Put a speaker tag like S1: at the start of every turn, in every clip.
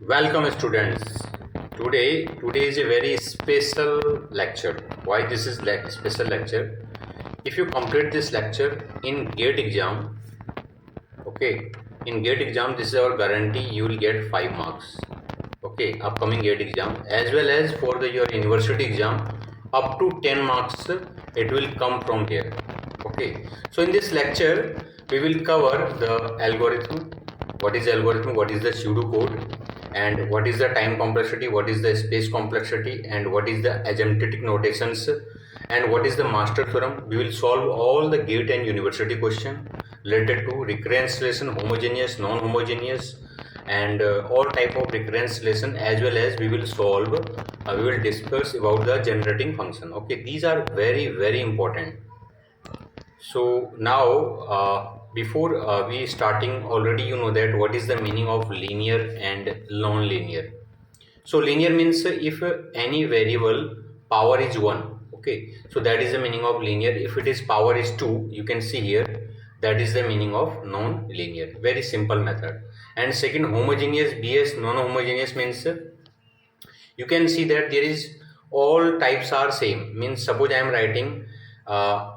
S1: Welcome students. Today is a very special lecture. Why this is special lecture? If you complete this lecture in GATE exam, okay, in GATE exam this is our guarantee you will get 5 marks. Okay, upcoming GATE exam as well as for your university exam up to 10 marks it will come from here. Okay, so in this lecture we will cover the algorithm. What is algorithm? What is the pseudocode? And what is the time complexity, what is the space complexity, and what is the asymptotic notations, and what is the master theorem. We will solve all the GATE and university question related to recurrence relation, homogeneous, non-homogeneous, and all type of recurrence relation, as well as we will solve, we will discuss about the generating function. Okay, these are very important. So now before we starting, already you know that what is the meaning of linear and non-linear. So linear means if any variable power is 1, okay, so that is the meaning of linear. If it is power is 2, you can see here, that is the meaning of non-linear. Very simple method. And second, homogeneous, BS, non-homogeneous means you can see that there is all types are same. Means suppose I am writing I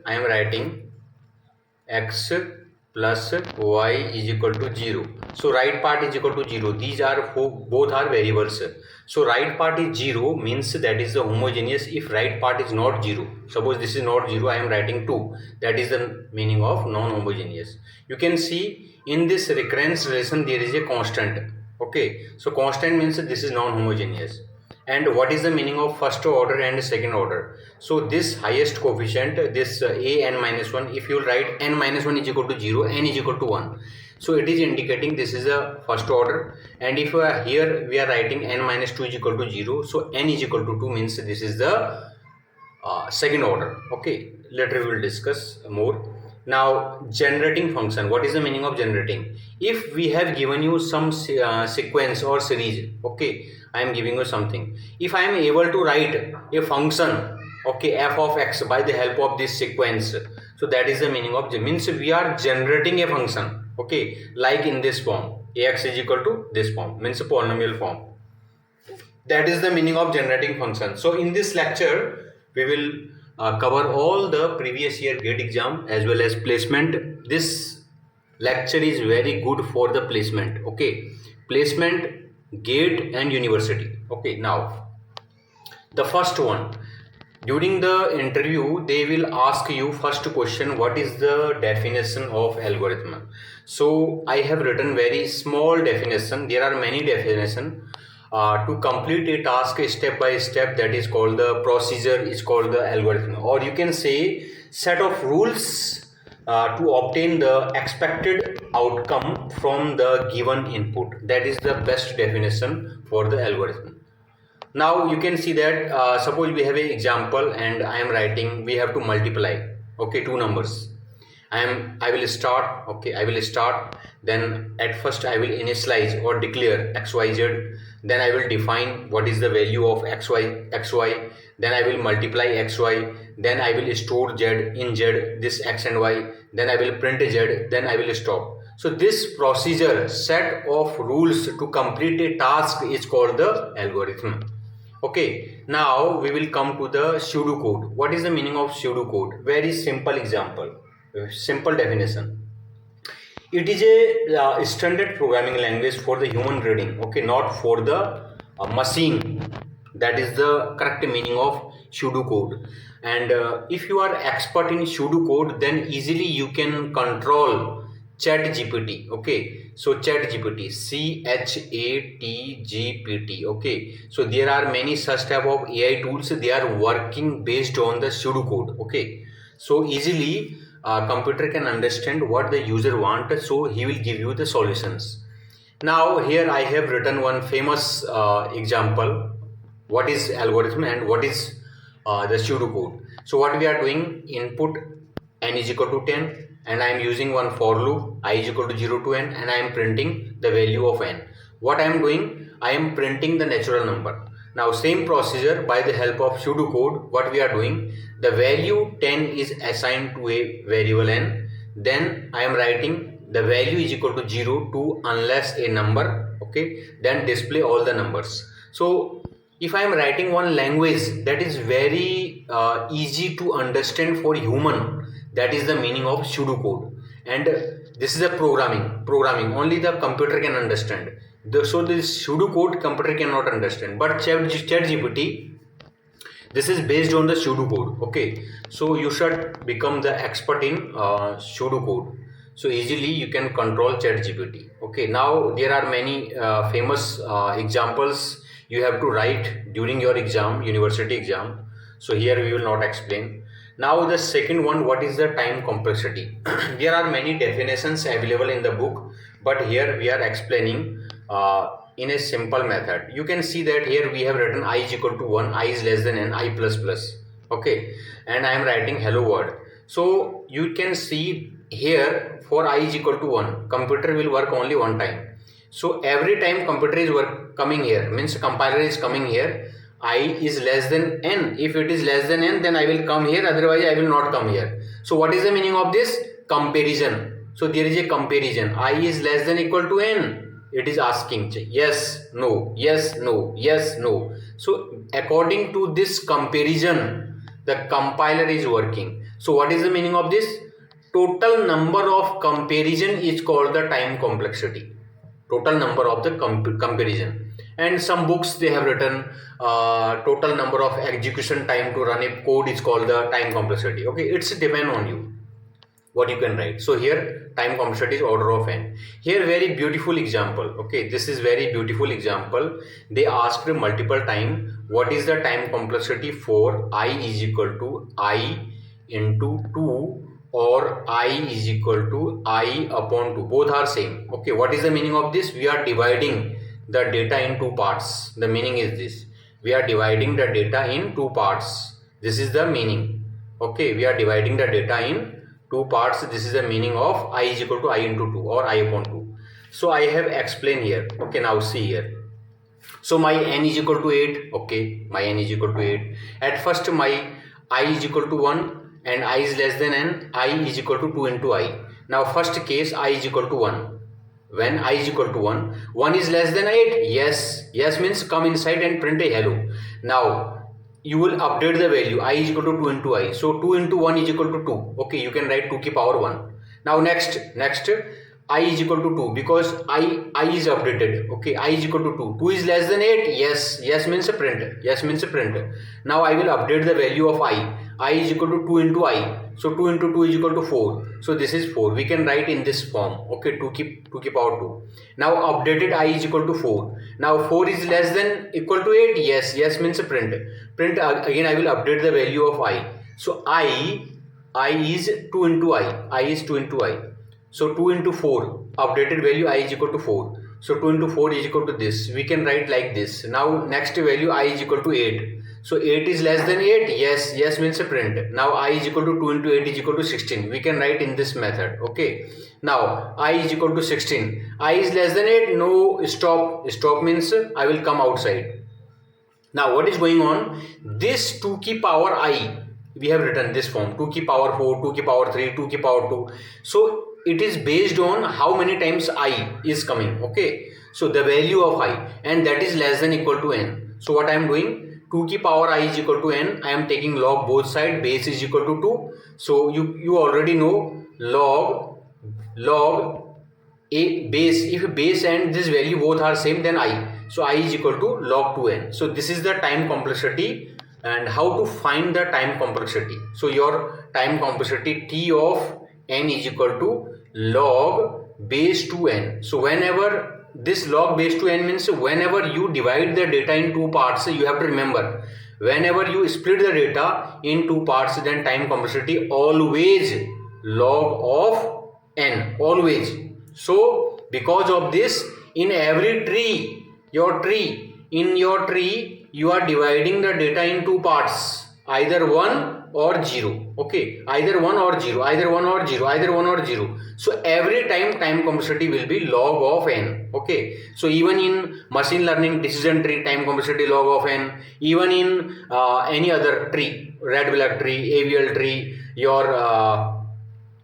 S1: am writing x plus y is equal to 0. So right part is equal to 0. These are both are variables. So right part is 0 means that is the homogeneous. If right part is not 0, suppose this is not 0, I am writing 2. That is the meaning of non-homogeneous. You can see in this recurrence relation there is a constant. Okay, so constant means this is non-homogeneous. And what is the meaning of first order and second order? So this highest coefficient, this a n minus 1, if you write n minus 1 is equal to 0, n is equal to 1, so it is indicating this is a first order. And if here we are writing n minus 2 is equal to 0, so n is equal to 2 means this is the second order. Okay, later we will discuss more. Now generating function, what is the meaning of generating? If we have given you some sequence or series, okay, I am giving you something. If I am able to write a function, okay, f of x by the help of this sequence, so that is the meaning of means we are generating a function, okay, like in this form, ax is equal to this form, means a polynomial form. That is the meaning of generating function. So in this lecture we will cover all the previous year GATE exam as well as placement. This lecture is very good for the placement, okay, placement, GATE and university. Okay, now the first one, during the interview they will ask you first question, what is the definition of algorithm? So I have written very small definition. There are many definitions. To complete a task step by step, that is called the procedure, is called the algorithm, or you can say set of rules to obtain the expected outcome from the given input. That is the best definition for the algorithm. Now you can see that suppose we have an example and I am writing, we have to multiply, okay, two numbers. I will start, okay, I will start, then at first I will initialize or declare xyz, then I will define what is the value of xy, then I will multiply xy, then I will store z in z, this x and y, then I will print z, then I will stop. So this procedure, set of rules to complete a task, is called the algorithm. Okay, now we will come to the pseudocode. What is the meaning of pseudocode? Very simple example, simple definition. It is a standard programming language for the human reading, okay, not for the machine. That is the correct meaning of pseudocode. And if you are expert in pseudocode, then easily you can control ChatGPT. Okay, so ChatGPT, ChatGPT. Okay, so there are many such type of AI tools. They are working based on the pseudocode. Okay, so easily computer can understand what the user wants, so he will give you the solutions. Now here I have written one famous example, what is algorithm and what is the pseudocode. So what we are doing, input n is equal to 10, and I am using one for loop, I is equal to 0 to n, and I am printing the value of n. What I am doing, I am printing the natural number. Now same procedure, by the help of pseudocode, what we are doing, the value 10 is assigned to a variable n, then I am writing the value is equal to 0 to unless a number, okay, then display all the numbers. So if I am writing one language that is very easy to understand for human, that is the meaning of pseudocode. And this is a programming only the computer can understand. So this pseudocode computer cannot understand, but ChatGPT, this is based on the pseudocode. Okay, so you should become the expert in pseudocode, so easily you can control ChatGPT. Okay, now there are many famous examples you have to write during your exam, university exam. So here we will not explain. Now the second one, what is the time complexity? There are many definitions available in the book, but here we are explaining in a simple method. You can see that here we have written I is equal to 1, I is less than n, I plus plus. Okay, and I am writing hello world. So you can see here for I is equal to 1, computer will work only one time. So every time computer is coming here, means compiler is coming here, I is less than n. If it is less than n, then I will come here, otherwise I will not come here. So what is the meaning of this? Comparison. So there is a comparison. I is less than equal to n. It is asking yes, no, yes, no, yes, no. So according to this comparison, the compiler is working. So what is the meaning of this? Total number of comparison is called the time complexity. Total number of the comparison. And some books they have written total number of execution time to run a code is called the time complexity. Okay, it's depend on you what you can write. So here time complexity is order of n. Here very beautiful example. Okay, this is very beautiful example. They asked multiple time what is the time complexity for I is equal to I into 2 or I is equal to I upon 2. Both are same. Okay, what is the meaning of this? We are dividing the data in two parts. The meaning is this: we are dividing the data in two parts. This is the meaning. Okay, we are dividing the data in two parts. This is the meaning of I is equal to I into 2 or I upon 2. So I have explained here. Okay, now see here. So my n is equal to 8. Okay, my n is equal to 8. At first my I is equal to 1 and I is less than n. I is equal to 2 into I. Now first case I is equal to 1. When I is equal to 1, 1 is less than 8. Yes, yes means come inside and print a hello. Now you will update the value. I is equal to 2 into I. So 2 into 1 is equal to 2. Okay, you can write 2 ki power 1. Now next I is equal to 2 because I is updated. Okay, I is equal to 2. 2 is less than 8. Yes, yes means a print. Yes means a print. Now I will update the value of I. I is equal to 2 into I. So 2 into 2 is equal to 4. So this is 4. We can write in this form. Okay, 2 ki power 2. Now updated I is equal to 4. Now 4 is less than equal to 8. Yes, yes means a print. Print again I will update the value of I. So I is 2 into I. I is 2 into I. So 2 into 4. Updated value I is equal to 4. So 2 into 4 is equal to this. We can write like this. Now next value I is equal to 8. So 8 is less than 8. Yes, yes means a print. Now I is equal to 2 into 8 is equal to 16. We can write in this method. Okay. Now I is equal to 16. I is less than 8. No, stop. Stop means I will come outside. Now what is going on? This 2 ki power I, we have written this form. 2 ki power 4, 2 ki power 3, 2 ki power 2. So it is based on how many times I is coming. Okay. So the value of I, and that is less than equal to n. So what I am doing? 2 ki power I is equal to n. I am taking log both side. Base is equal to 2. So you already know log a base. If base and this value both are same, then I. So I is equal to log 2n. So this is the time complexity and how to find the time complexity. So your time complexity T of n is equal to log base 2n. So whenever this log base to n means whenever you divide the data in two parts, you have to remember whenever you split the data in two parts, then time complexity always log of n, always. So because of this, in every tree, in your tree you are dividing the data in two parts, either 1 or 0. Okay, either 1 or 0, either 1 or 0, either 1 or 0. So every time complexity will be log of n. Okay, so even in machine learning decision tree, time complexity log of n. Even in any other tree, red black tree, AVL tree, your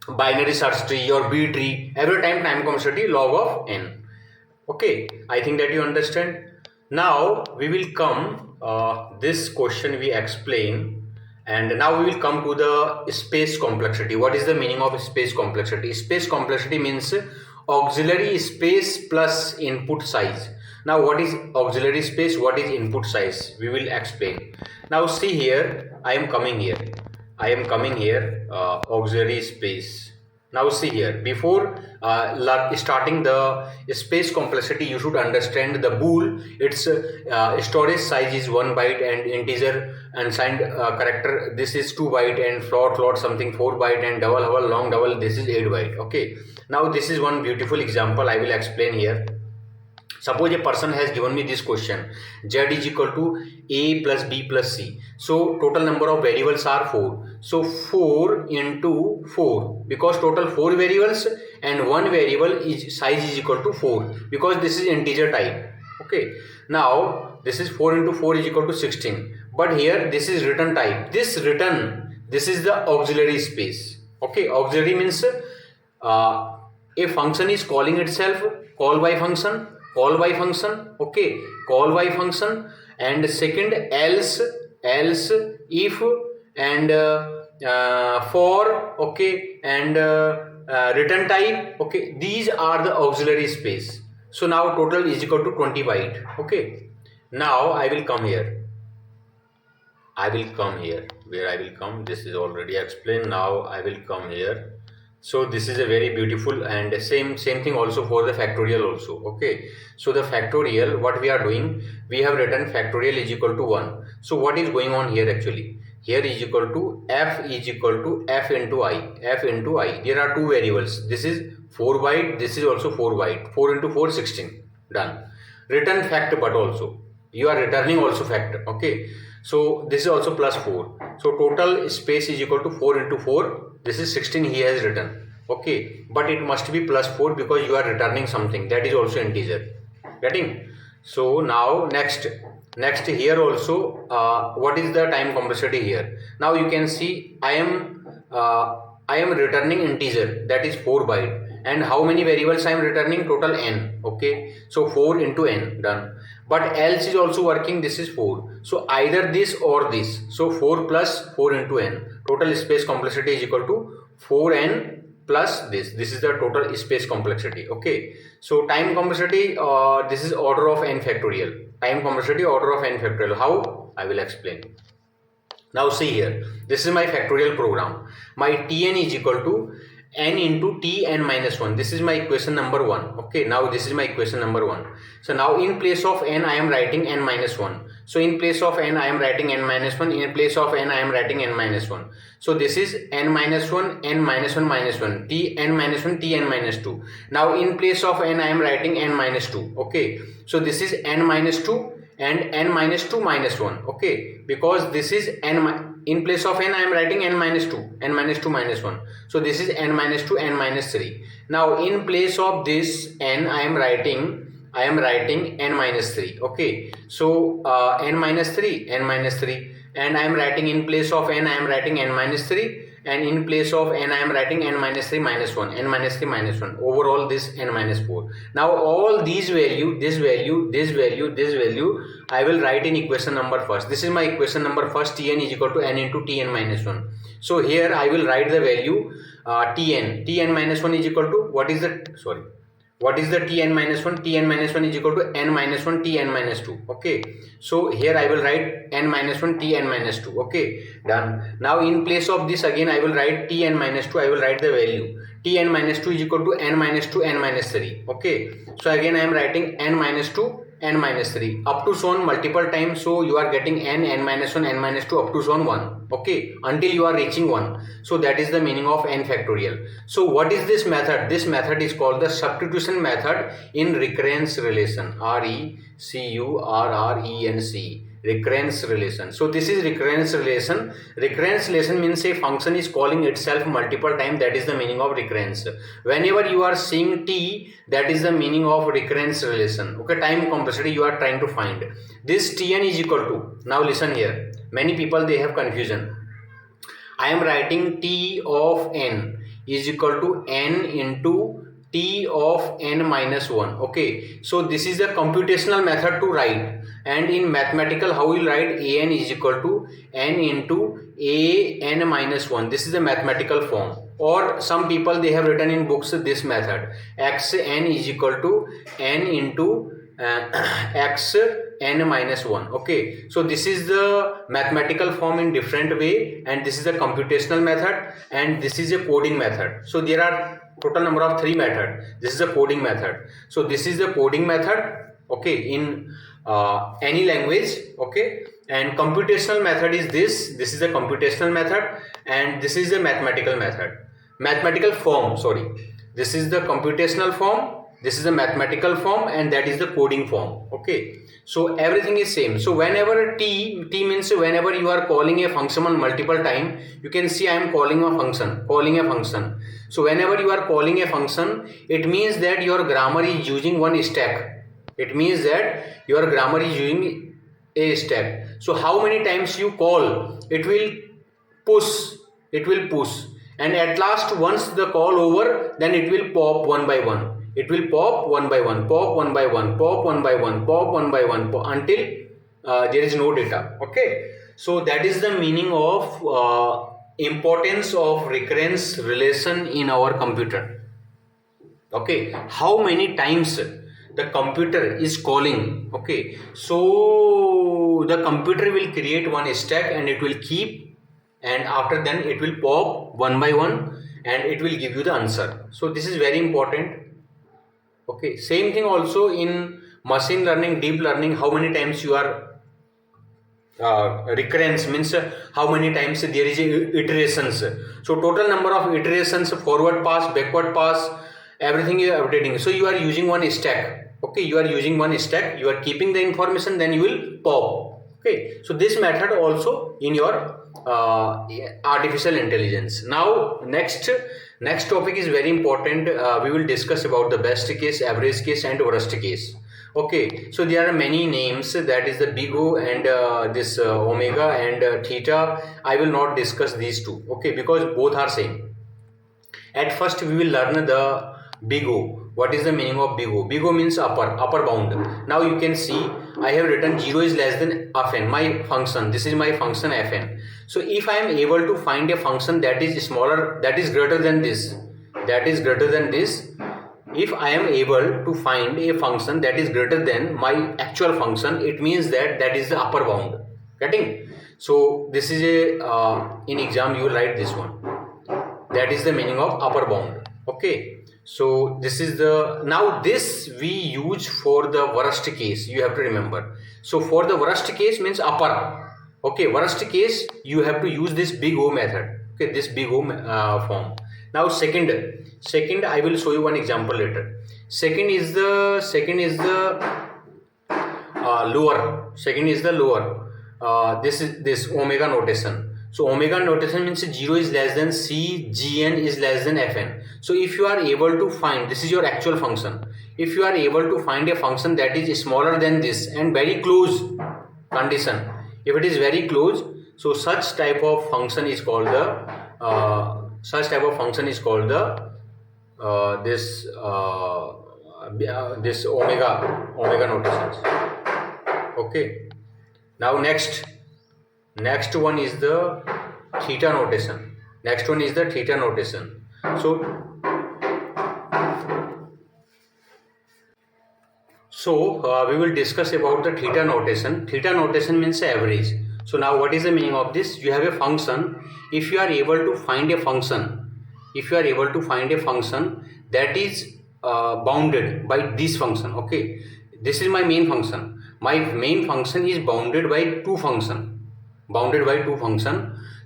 S1: binary search tree, your B tree, every time complexity log of n. Okay, I think that you understand. Now we will come, this question we explain, and now we will come to the space complexity. What is the meaning of space complexity? Space complexity means auxiliary space plus input size. Now what is auxiliary space, what is input size, we will explain. Now see here, I am coming here, auxiliary space. Now see here, before starting the space complexity, you should understand the bool. Its storage size is 1 byte, and integer unsigned character, this is 2 byte, and float something 4 byte, and double long double, this is 8 byte. Okay, now this is one beautiful example I will explain here. Suppose a person has given me this question, z is equal to a plus b plus c. So total number of variables are 4. So 4 into 4, because total 4 variables and one variable is size is equal to 4, because this is integer type. Okay, now this is 4 into 4 is equal to 16, but here this is return type. This is the auxiliary space. Okay, auxiliary means a function is calling itself, call by function. Okay, call by function, and second else, if, and for, okay, and return type. Okay, these are the auxiliary space. So now total is equal to 20 byte. Okay, now I will come here, where I will come, this is already explained. Now I will come here. So this is a very beautiful, and same thing also for the factorial also. Okay, so the factorial, what we are doing, we have written factorial is equal to 1. So what is going on here actually? Here is equal to f is equal to f into I. There are two variables. This is 4 byte, this is also 4 byte. 4 into 4, 16. Done. Return fact, but also you are returning also fact. Okay, so this is also plus 4. So total space is equal to 4 into 4. This is 16 he has written. Okay, but it must be plus 4, because you are returning something that is also integer. Getting? So now next here also, what is the time complexity here? Now you can see I am returning integer, that is 4 byte, and how many variables I am returning? Total n. Okay, so 4 into n, done. But else is also working, this is 4. So either this or this. So 4 plus 4 into n. Total space complexity is equal to 4n plus this. This is the total space complexity. Okay, so time complexity, this is order of n factorial. Time complexity order of n factorial. How? I will explain. Now see here, this is my factorial program. My Tn is equal to n into Tn minus 1. This is my equation number 1. Okay, now this is my equation number 1. So now in place of n I am writing n minus 1. So in place of n I am writing n minus 1. In place of n I am writing n minus 1. So this is n minus 1, n minus 1 minus 1, Tn minus 1, Tn minus 2. Now in place of n I am writing n minus 2. Okay, so this is n minus 2 and n minus 2 minus 1. Okay, because this is in place of n I am writing n minus 2, n minus 2 minus 1. So this is n minus 2, n minus 3. Now in place of this n I am writing n minus 3. Okay, so n minus 3, and I am writing in place of n I am writing n minus 3, and in place of n I am writing n minus 3 minus 1, n minus 3 minus 1. Overall this n minus 4. Now all these value, this value I will write in equation number first. This is my equation number first. Tn is equal to n into Tn minus 1. So here I will write the value Tn minus 1 is equal to, what is the Tn minus 1? Tn minus 1 is equal to n minus 1 Tn minus 2. Okay, so here I will write n minus 1 Tn minus 2. Okay, done. Now in place of this again I will write Tn minus 2. I will write the value Tn minus 2 is equal to n minus 2, n minus 3. Okay, so again I am writing n minus 2, n minus 3 up to so on multiple times. So you are getting n minus 1, n minus 2 up to so on 1. Okay, until you are reaching 1. So that is the meaning of n factorial. So what is this method? This method is called the substitution method in recurrence relation. RECURRENC. Recurrence relation. So this is recurrence relation. Recurrence relation means a function is calling itself multiple times. That is the meaning of recurrence. Whenever you are seeing t, that is the meaning of recurrence relation. Okay, time complexity you are trying to find. This Tn is equal to, now listen here, many people they have confusion. I am writing T of n is equal to n into t of n minus 1. Okay, so this is the computational method to write, and in mathematical how we write an is equal to n into a n minus 1. This is the mathematical form, or some people they have written in books this method, x n is equal to n into x n minus 1. Okay, so this is the mathematical form in different way, and this is the computational method, and this is a coding method. So there are total number of 3 methods. This is the coding method. So this is the coding method, okay, in any language. Okay, and computational method is this is the computational method, and this is the mathematical method, mathematical form, sorry. This is the computational form, this is the mathematical form, and that is the coding form. Okay, so everything is same. So whenever t means whenever you are calling a function on multiple time, you can see I am calling a function. So whenever you are calling a function, it means that your grammar is using one stack. It means that your grammar is using a stack. So how many times you call, it will push, and at last once the call over, then it will pop one by one. It will pop one by one, pop one by one, pop one by one, pop one by one, until there is no data. Okay, so that is the meaning of importance of recurrence relation in our computer. Okay, how many times the computer is calling. Okay, so the computer will create one stack and it will keep, and after then it will pop one by one and it will give you the answer. So this is very important. Okay, same thing also in machine learning, deep learning. How many times you are recurrence means how many times there is iterations. So total number of iterations, forward pass, backward pass, everything you are updating. So you are using one stack. Okay, you are using one stack, you are keeping the information, then you will pop. Okay, so this method also in your artificial intelligence. Now next topic is very important. We will discuss about the best case, average case, and worst case. Okay, so there are many names, that is the big O and this omega and theta. I will not discuss these two, okay, because both are same. At first we will learn the big O. What is the meaning of big O? Big O means upper bound. Now you can see I have written 0 is less than fn, my function. This is my function fn. So if I am able to find a function that is smaller, that is greater than this, if I am able to find a function that is greater than my actual function, it means that is the upper bound. Getting? So this is a in exam you will write this one. That is the meaning of upper bound. Okay. So this is the, now this we use for the worst case, you have to remember. So for the worst case means upper. Okay, worst case you have to use this big O method. Okay, this big O form. Now second I will show you one example later. Second is the lower. This is this omega notation. So omega notation means 0 is less than c, gn is less than fn. So if you are able to find, this is your actual function, if you are able to find a function that is smaller than this and very close condition, if it is very close, so such type of function is called the this omega notations. Okay, now next one is the theta notation. So we will discuss about the theta notation. Theta notation means average. So now what is the meaning of this? You have a function. If you are able to find a function, that is bounded by this function. Okay, this is my main function. My main function is bounded by two function.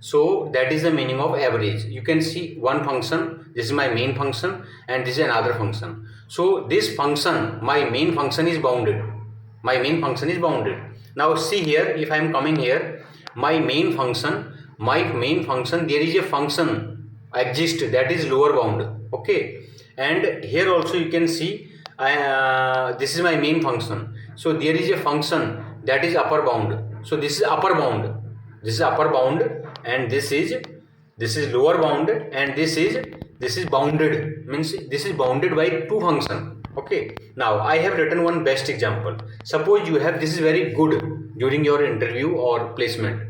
S1: So that is the meaning of average. You can see one function, this is my main function, and this is another function. So this function, my main function is bounded. Now see here, if I am coming here, my main function, there is a function exists that is lower bound. Okay, and here also you can see this is my main function. So there is a function that is upper bound. So this is upper bound, and this is lower bound, and this is this is bounded, means this is bounded by two function. Okay, now I have written one best example. Suppose you have, this is very good during your interview or placement.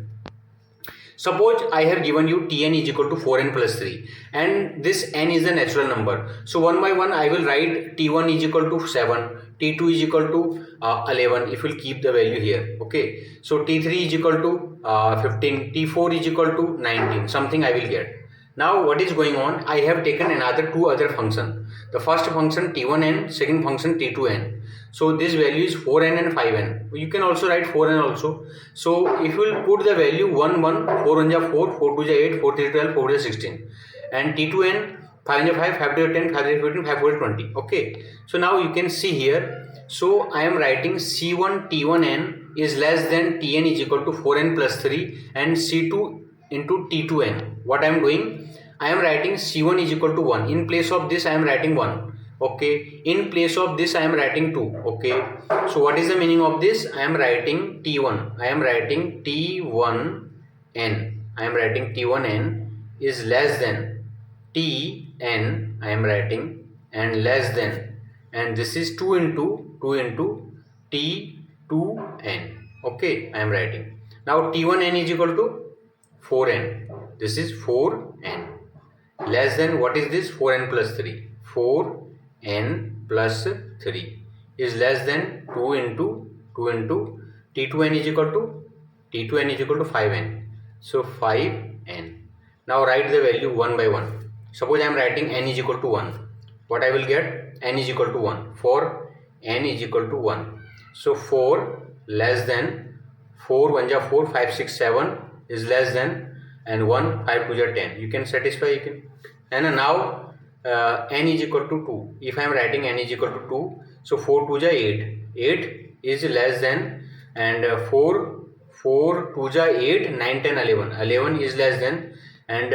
S1: Suppose I have given you Tn is equal to 4n plus 3 and this n is a natural number. So one by one I will write T1 is equal to 7, T2 is equal to 11 if we'll keep the value here. Okay, so T3 is equal to 15, T4 is equal to 19, something I will get. Now what is going on, I have taken two other function. The first function T1n, second function T2n. So this value is 4n and 5n. You can also write 4n also. So if you will put the value 1, 1, 4 1 is 4, 4 2 is 8, 4 3 is 12, 4 is 16. And T2n, 5 is 5, 5 2 is 10, 5 3 is 15, 5 4 is 20. Okay. So now you can see here. So I am writing C1 T1n is less than Tn is equal to 4n plus 3 and C2 into T2n. What I am doing? I am writing C1 is equal to 1. In place of this I am writing 1. Okay, in place of this I am writing 2. Okay, so what is the meaning of this? I am writing T1. I am writing T1n. I am writing T1n is less than Tn. I am writing and less than, and this is 2 into T2n. Okay, I am writing. Now T1n is equal to 4n. This is 4n. Less than, what is this? 4n plus 3. 4n plus 3 is less than 2 into T2n is equal to 5n. So 5n. Now write the value one by one. Suppose I am writing n is equal to 1. What I will get? N is equal to 1. For n is equal to 1. So 4 less than 4 1 is 4, 5 6 7 is less than, and 1 5 2 is 10. You can satisfy, you can. And now n is equal to 2. If I am writing n is equal to 2, so 4 2 is 8. 8 is less than, and 4 2 is 8, 9 10 11. 11 is less than, and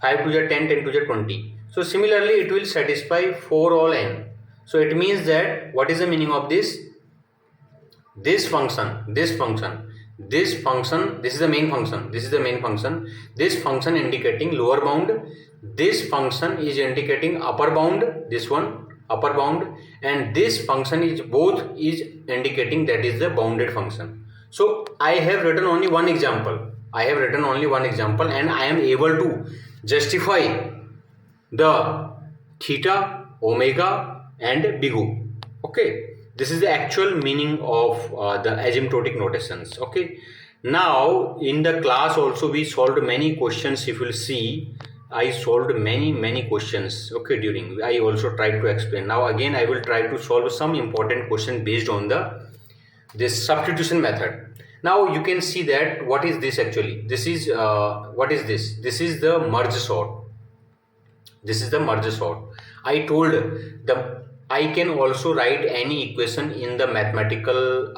S1: 5 2 is 10, 10 2 is 20. So similarly it will satisfy for all n. So it means that, what is the meaning of this? This function, this is the main function, this function indicating lower bound, this function is indicating upper bound, this one upper bound, and this function is indicating that is the bounded function. So I have written only one example, and I am able to justify the theta, omega and big O. Okay, this is the actual meaning of the asymptotic notations. Okay, now in the class also we solved many questions. If you will see, I solved many questions. Okay, during I also tried to explain. Now again I will try to solve some important question based on this substitution method. Now you can see that, what is this actually? This is what is this? This is the merge sort. I told I can also write any equation in the mathematical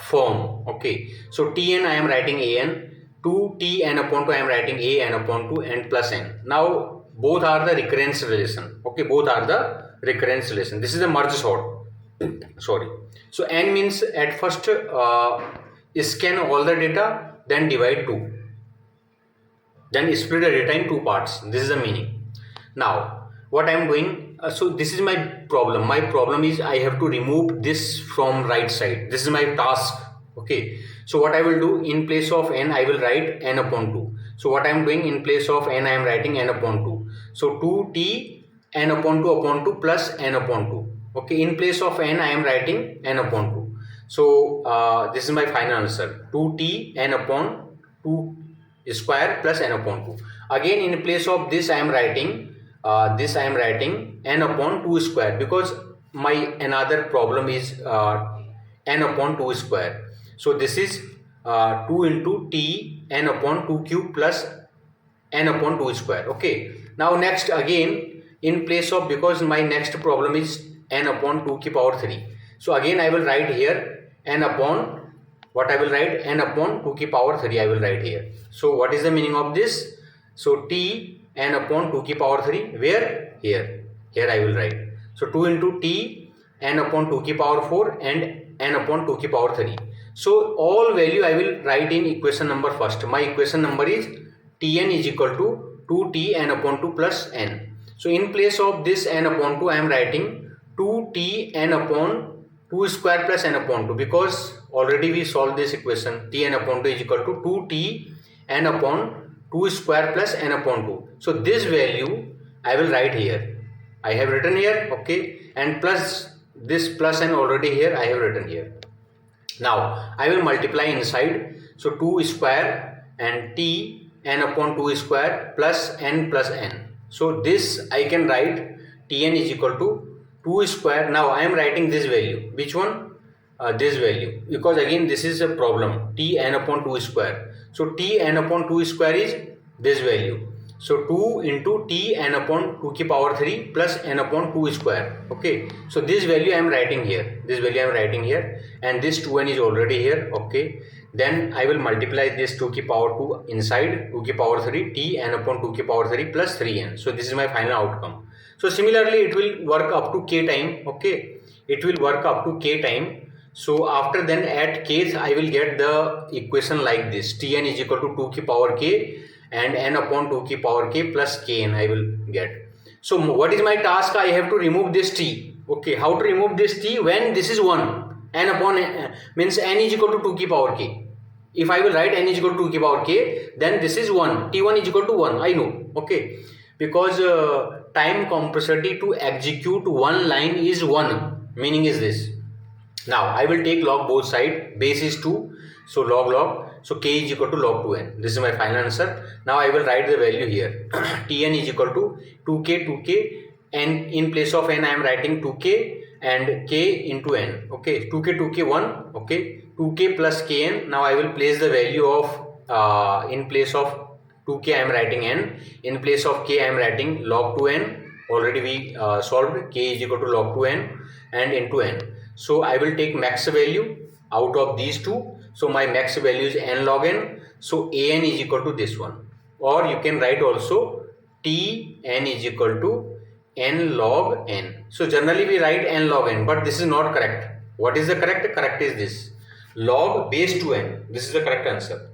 S1: form. Okay, so Tn I am writing an, 2Tn upon 2 I am writing an upon 2 n plus n. Now both are the recurrence relation. Okay, this is the merge sort. Sorry. So n means at first scan all the data, then divide 2, then split the data in 2 parts. This is the meaning. Now what I am doing, so this is my problem. My problem is I have to remove this from right side. This is my task. Okay, so what I will do, in place of n I will write n upon 2. So what I am doing, in place of n I am writing n upon 2. So 2t n upon 2 plus n upon 2. Okay, in place of n I am writing n upon 2. So this is my final answer, 2t n upon 2 square plus n upon 2. Again in place of this I am writing n upon 2 square, because my another problem is n upon 2 square. So this is 2 into t n upon 2 cube plus n upon 2 square. Okay, now next again in place of, because my next problem is n upon 2 ki power 3. So again I will write here n upon, what I will write, n upon 2 ki power 3 I will write here. So what is the meaning of this? So t n upon 2 ki power 3, where? Here I will write. So 2 into t n upon 2 ki power 4 and n upon 2 ki power 3. So all value I will write in equation number first. My equation number is Tn is equal to 2t n upon 2 plus n. So in place of this n upon 2 I am writing 2t n upon 2 square plus n upon 2, because already we solved this equation. T n upon 2 is equal to 2t n upon 2 square plus n upon 2. So this value I will write here. I have written here, okay, and plus this plus n already here I have written here. Now I will multiply inside. So 2 square and t n upon 2 square plus n. So this I can write Tn is equal to 2 square. Now I am writing this value. Which one? This value, because again this is a problem. T n upon 2 square. So T n upon 2 square is this value. So 2 into T n upon 2 की power 3 plus n upon 2 square. Okay. So this value I am writing here. This value I am writing here, and this 2n is already here. Okay. Then I will multiply this 2 की power 2 inside 2 की power 3 T n upon 2 की power 3 plus 3n. So this is my final outcome. So similarly it will work up to k time. Okay. It will work up to k time. So after then at kth I will get the equation like this. Tn is equal to 2 की power k and n upon 2 की power k plus kn I will get. So what is my task? I have to remove this t. Okay, how to remove this t? When this is 1, n upon means n is equal to 2 की power k. If I will write n is equal to 2 की power k, then this is 1. T1 is equal to 1. I know. Okay, because time complexity to execute one line is 1. Meaning is this. Now I will take log both side. Base is 2. So log. So k is equal to log 2n. This is my final answer. Now I will write the value here. Tn is equal to 2k, and in place of n I am writing 2k and k into n. Okay, 2k 1. Okay, 2k plus kn. Now I will place the value of in place of 2k I am writing n. In place of k I am writing log 2n. Already we solved. K is equal to log 2n and into n. So I will take max value out of these two. So my max value is n log n. So an is equal to this one, or you can write also T n is equal to n log n. So generally we write n log n, but this is not correct. What is the correct? Correct is this, log base 2n. This is the correct answer.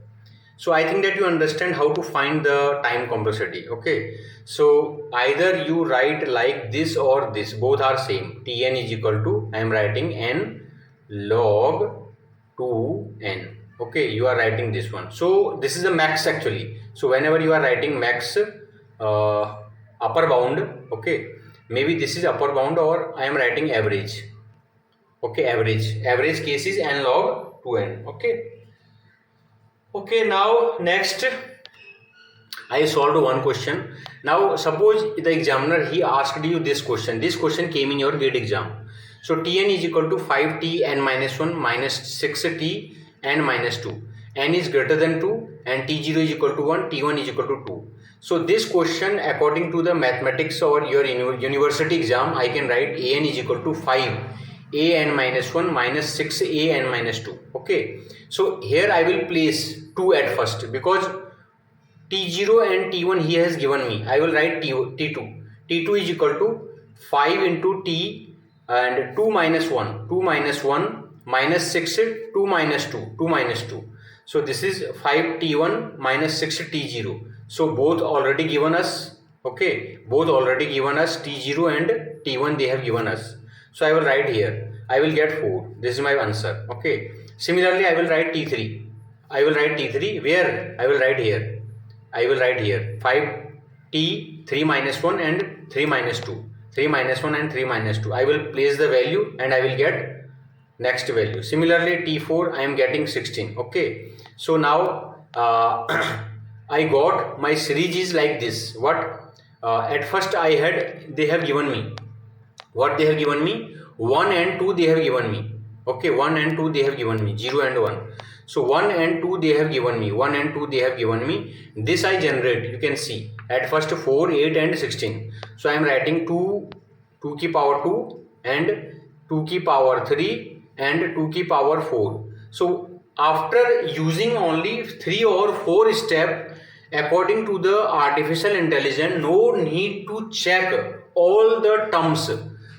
S1: So I think that you understand how to find the time complexity. Okay, so either you write like this or this, both are same. Tn is equal to, I am writing n log 2n. Okay, you are writing this one. So this is the max actually. So whenever you are writing max upper bound, okay, maybe this is upper bound, or I am writing average. Okay, average case is n log 2n. Okay, now next I solved one question. Now suppose the examiner he asked you this question. This question came in your GATE exam. So Tn is equal to 5t n minus 1 minus 6t n minus 2. N is greater than 2 and t0 is equal to 1, t1 is equal to 2. So this question according to the mathematics or your university exam, I can write an is equal to 5 a n minus 1 minus 6 a n minus 2. Okay, so here I will place 2 at first, because t0 and t1 he has given me. I will write t2. T2 is equal to 5 into t and 2 minus 1 minus 6 2 minus 2. So this is 5 t1 minus 6 t0. So both already given us. Okay, both already given us t0 and t1 they have given us. So I will write here, I will get 4. This is my answer. Okay, similarly I will write t3. Where I will write here, 5 t 3 minus 1 and 3 minus 2. 3 minus 1 and 3 minus 2. I will place the value and I will get next value. Similarly t4 I am getting 16. Okay, so now I got my series is like this. What at first they have given me, what they have given me, 1 and 2 they have given me. Okay, 1 and 2 they have given me, 0 and 1. So 1 and 2 they have given me, this I generate. You can see at first 4, 8 and 16. So I am writing 2 की power 2 and 2 की power 3 and 2 की power 4. So after using only 3 or 4 step according to the artificial intelligence, no need to check all the terms.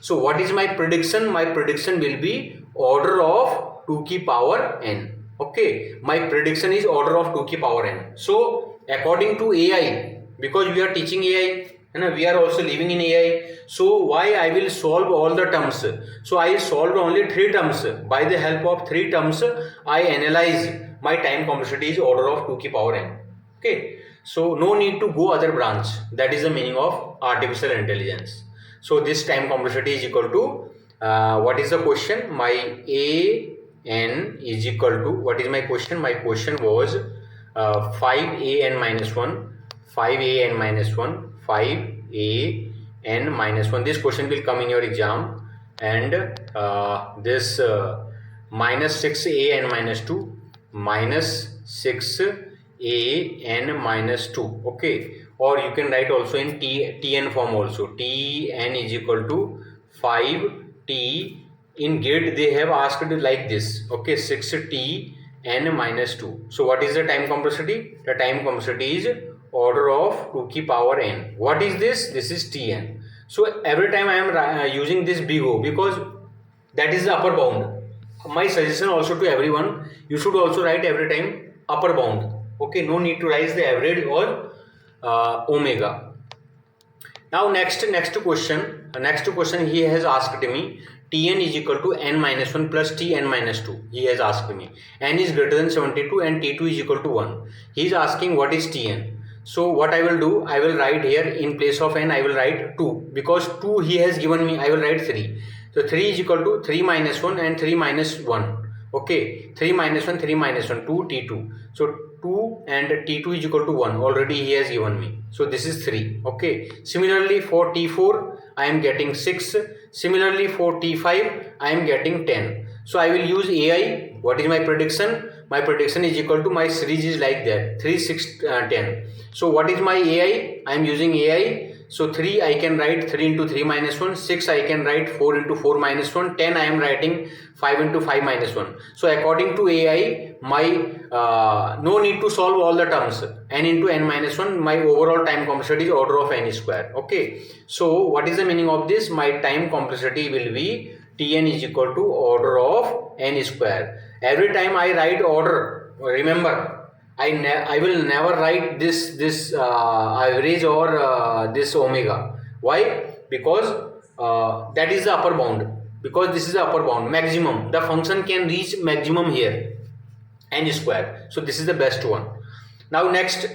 S1: So what is my prediction? My prediction will be order of 2 की power n. Okay, my prediction is order of 2 की power n. So according to AI, because we are teaching AI, and we are also living in AI. So why I will solve all the terms? So I solved only 3 terms. By the help of 3 terms, I analyze my time complexity is order of 2 की power n. Okay, so no need to go other branch. That is the meaning of artificial intelligence. So this time complexity is equal to what is the question? My an is equal to, what is my question? My question was 5an minus 1, 5an minus 1, 5an minus 1. This question will come in your exam, and this minus 6an minus 2, minus 6an minus 2. Okay, or you can write also in tn form also. Tn is equal to 5t. In GATE they have asked like this. Okay, 6t n minus 2. So what is the time complexity? The time complexity is order of 2 की power n. What is this? This is tn. So every time I am using this big O, because that is the upper bound. My suggestion also to everyone, you should also write every time upper bound. Okay, no need to write the average or omega. Now next question he has asked me, tn is equal to n minus 1 plus tn minus 2. He has asked me n is greater than 72 and t2 is equal to 1. He is asking what is tn. So what I will do, I will write here in place of n I will write 2, because 2 he has given me. I will write 3. So 3 is equal to 3 minus 1 and 3 minus 1. Okay, 3 minus 1, 3 minus 1, 2 t2. So 2 and t2 is equal to 1. Already he has given me. So this is 3. Okay, similarly for t4 I am getting 6. Similarly for t5 I am getting 10. So I will use AI. What is my prediction? My prediction is equal to, my series is like that, 3, 6, 10. So what is my AI? I am using AI. So 3 I can write 3 into 3 minus 1, 6 I can write 4 into 4 minus 1, 10 I am writing 5 into 5 minus 1. So according to AI, my no need to solve all the terms. N into n minus 1, my overall time complexity is order of n square. Okay, so what is the meaning of this? My time complexity will be tn is equal to order of n square. Every time I write order, remember, I will never write this average or this omega. Why? Because that is the upper bound. Because this is the upper bound, maximum. The function can reach maximum here, n square. So this is the best one. Now next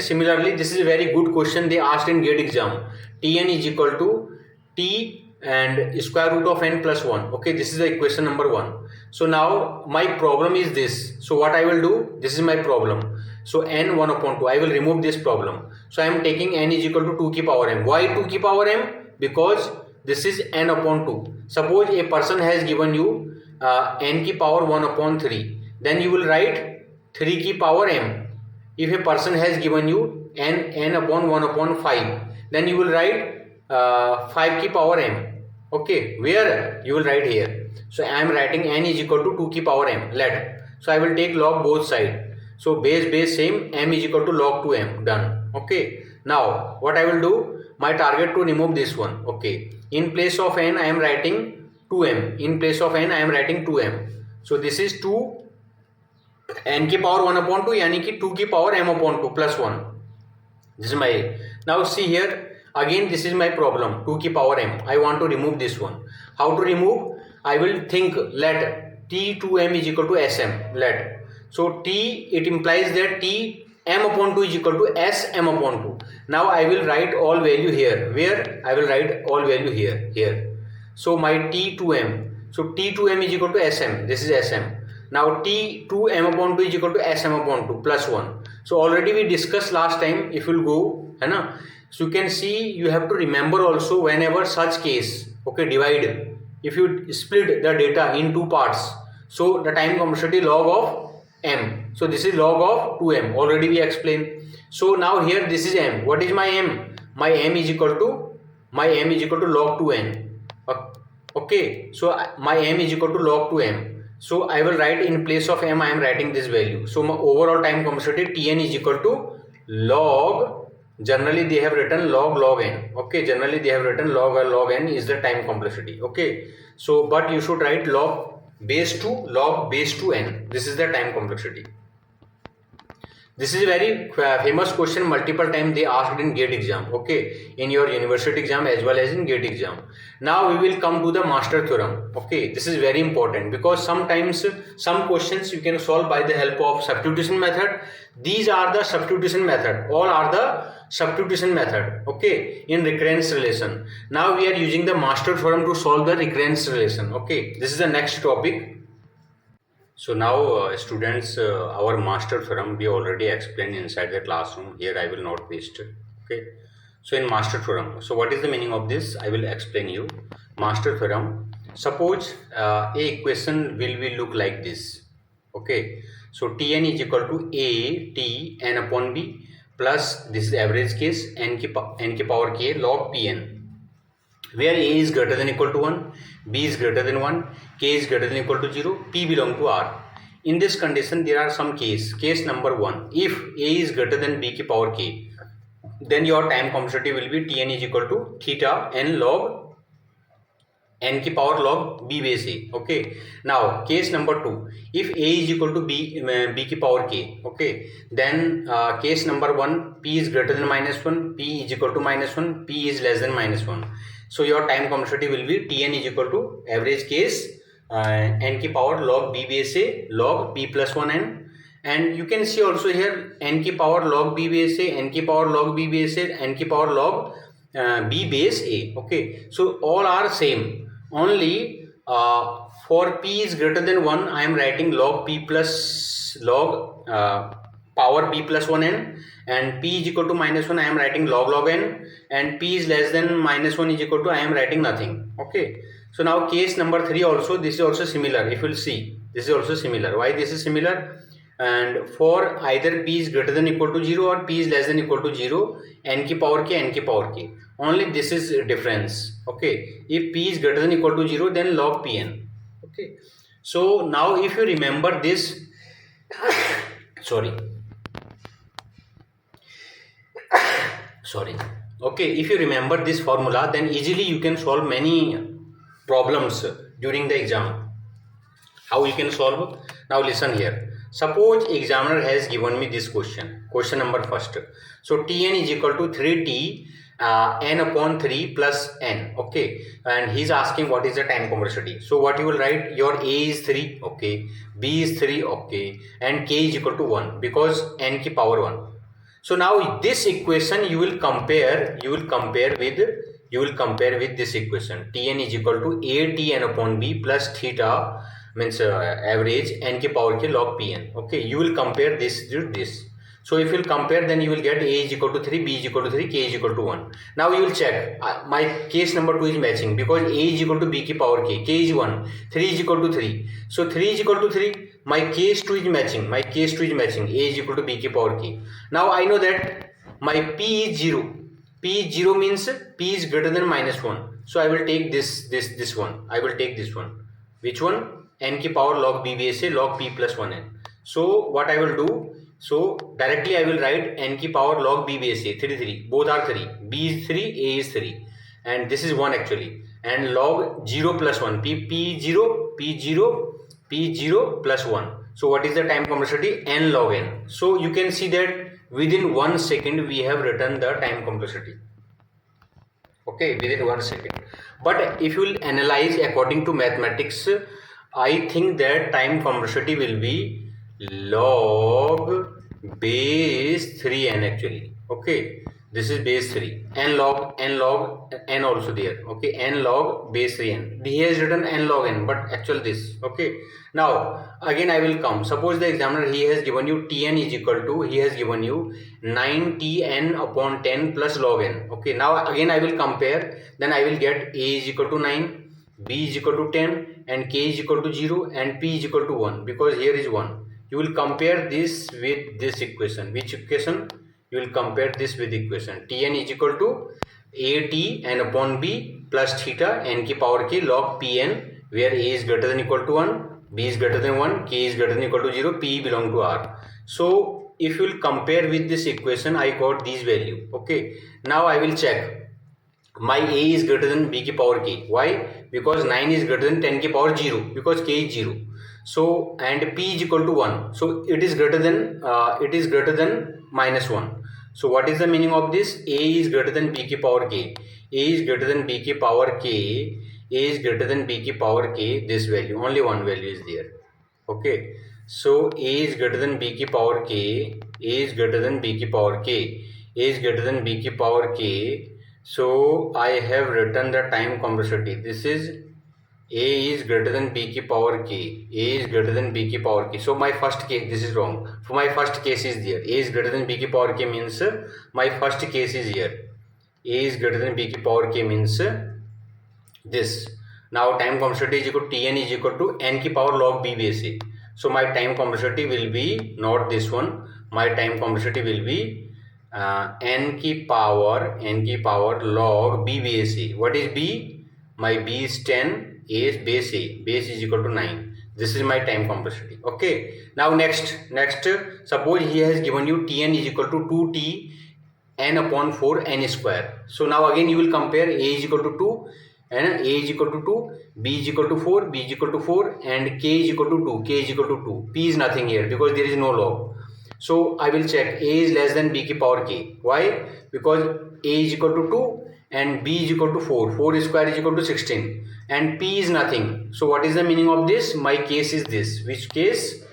S1: similarly, this is a very good question they asked in GATE exam. tn is equal to t and square root of n plus 1. Okay, this is the equation number 1. So now my problem is this. So what I will do, this is my problem. So n 1 upon 2, I will remove this problem. So I am taking n is equal to 2 की power m. Why 2 की power m? Because this is n upon 2. Suppose a person has given you n की power 1 upon 3, then you will write 3 की power m. If a person has given you n upon 1 upon 5, then you will write 5 की power m. Okay, where you will write here. So I am writing n is equal to 2 की power m. Let. So I will take log both side. So base same, m is equal to log 2m. Done. Okay. Now what I will do, my target to remove this one. Okay. In place of n I am writing 2m. In place of n I am writing 2m. So this is 2 n की power 1 upon 2, यानी कि 2 की power m upon 2 plus 1. This is my. Now see here. Again this is my problem, 2 की power m. I want to remove this one. How to remove? I will think, let t2m is equal to sm. Let. So t, it implies that t m upon 2 is equal to sm upon 2. Now I will write all value here. Where? I will write all value here. So my t2m. So t2m is equal to sm. This is sm. Now t2m upon 2 is equal to sm upon 2 plus 1. So already we discussed last time. If you will go, है ना? So you can see, you have to remember also whenever such case, okay, divide. If you split the data in 2 parts, so the time complexity log of m. So this is log of 2m. Already we explained. So now here this is m. What is my m? My m is equal to log 2n. Okay. So my m is equal to log 2m. So I will write in place of m. I am writing this value. So my overall time complexity tn is equal to log. Generally they have written log n. Okay, generally they have written log n is the time complexity. Okay, so but you should write log base 2 n. This is the time complexity. This is a very famous question, multiple times they asked in GATE exam, okay, in your university exam as well as in GATE exam. Now we will come to the master theorem. Okay, this is very important because sometimes some questions you can solve by the help of substitution method. These are the substitution method, all are the substitution method, okay, in recurrence relation. Now we are using the master theorem to solve the recurrence relation. Okay, this is the next topic. So now students, our master theorem we already explained inside the classroom. Here I will not paste it. Okay, so in master theorem, so what is the meaning of this? I will explain you. Master theorem, suppose a equation will look like this. Okay, so Tn is equal to a t n upon b plus, this is average case, n ki power k log Pn, where a is greater than equal to 1, b is greater than 1, k is greater than equal to 0, p belong to R. In this condition there are some case. Case number 1, if a is greater than b ki power k, then your time complexity will be Tn is equal to theta n log n ki power log b base a. Okay, now case number 2, if a is equal to b ki power k, okay, then case number 1, p is greater than -1, p is equal to -1, p is less than -1. So your time complexity will be Tn is equal to average case n ki power log b base a log p plus 1n, and you can see also here n ki power log b base a, n ki power log b base a, n ki power log b base a. Okay, so all are same, only for p is greater than 1 I am writing log p plus log power p plus 1n, and p is equal to -1 I am writing log n, and p is less than -1 is equal to I am writing nothing. Okay, so now case number 3 also, this is also similar. If you will see, this is also similar. Why this is similar? And for either p is greater than equal to 0 or p is less than equal to 0, n ki power k, n ki power k, only this is difference. Okay, if p is greater than equal to 0, then log Pn. Okay, so now if you remember this sorry, okay, if you remember this formula, then easily you can solve many problems during the exam. How you can solve? Now listen here. Suppose examiner has given me this question number first. So Tn is equal to 3t n upon 3 plus n. Okay, and he's asking what is the time complexity. So what you will write? Your a is 3, okay, b is 3, okay, and k is equal to 1 because n ki power 1. So now this equation you will compare with this equation. Tn is equal to a t n upon b plus theta, means average n ki power k log Pn. Okay, you will compare this to this. So if you will compare, then you will get a is equal to 3, b is equal to 3, k is equal to 1. Now you will check my case number 2 is matching because a is equal to b ki power k is 1, 3 is equal to 3. So 3 is equal to 3. My case 2 is matching. A is equal to b ki power k. Now I know that my p is 0. P is 0 means p is greater than -1. So I will take this one. I will take this one. Which one? N ki power log b base a log p plus 1n. So what I will do? So directly I will write n ki power log b base a 3. Both are 3. B is 3, a is 3, and this is 1 actually. And log 0 plus 1. P 0 plus 1. So what is the time complexity? N log n. So you can see that within 1 second we have written the time complexity. Okay, within 1 second. But if you will analyze according to mathematics, I think that time complexity will be log base 3n actually. Okay, this is base 3, n log n also there. Okay, n log base 3n. He has written n log n, but actual this. Okay, now again I will come. Suppose the examiner, he has given you Tn is equal to, he has given you 9Tn upon 10 plus log n. Okay, now again I will compare. Then I will get a is equal to 9, b is equal to 10, and k is equal to 0, and p is equal to 1 because here is 1. You will compare this with this equation. Which equation? You will compare this with equation. Tn is equal to at n upon b plus theta n ki power k log Pn, where a is greater than equal to 1, b is greater than 1, k is greater than equal to 0, p belong to R. So if you will compare with this equation, I got these value. Okay, now I will check. My a is greater than b ki power k. Why? Because 9 is greater than 10 ki power 0 because k is 0. So and p is equal to 1. So it is greater than -1. So what is the meaning of this? A is greater than b ki power k. A is greater than b ki power k. A is greater than b ki power k. This value, only one value is there. Okay. So a is greater than b ki power k. A is greater than b ki power k. A is greater than b ki power k. So I have written the time complexity. This is a is greater than b ki power k. A is greater than b ki power k. So my first case, this is wrong. So my first case is there. A is greater than b ki power k means my first case is here. A is greater than b ki power k means this. Now time complexity is equal to Tn is equal to n ki power log b base a. So my time complexity will be not this one. My time complexity will be n ki power log b base a. What is b? My b is 10. A is base a. Base is equal to 9. This is my time complexity. Okay. Now next, suppose he has given you Tn is equal to 2t n upon 4 n square. So now again you will compare. A is equal to 2 and A is equal to 2, B is equal to 4, B is equal to 4 and K is equal to 2, K is equal to 2. P is nothing here because there is no log. So I will check A is less than B ki power K. Why? Because A is equal to 2 and B is equal to 4. 4 square is equal to 16 and P is nothing. So what is the meaning of this? My case is this. Which case?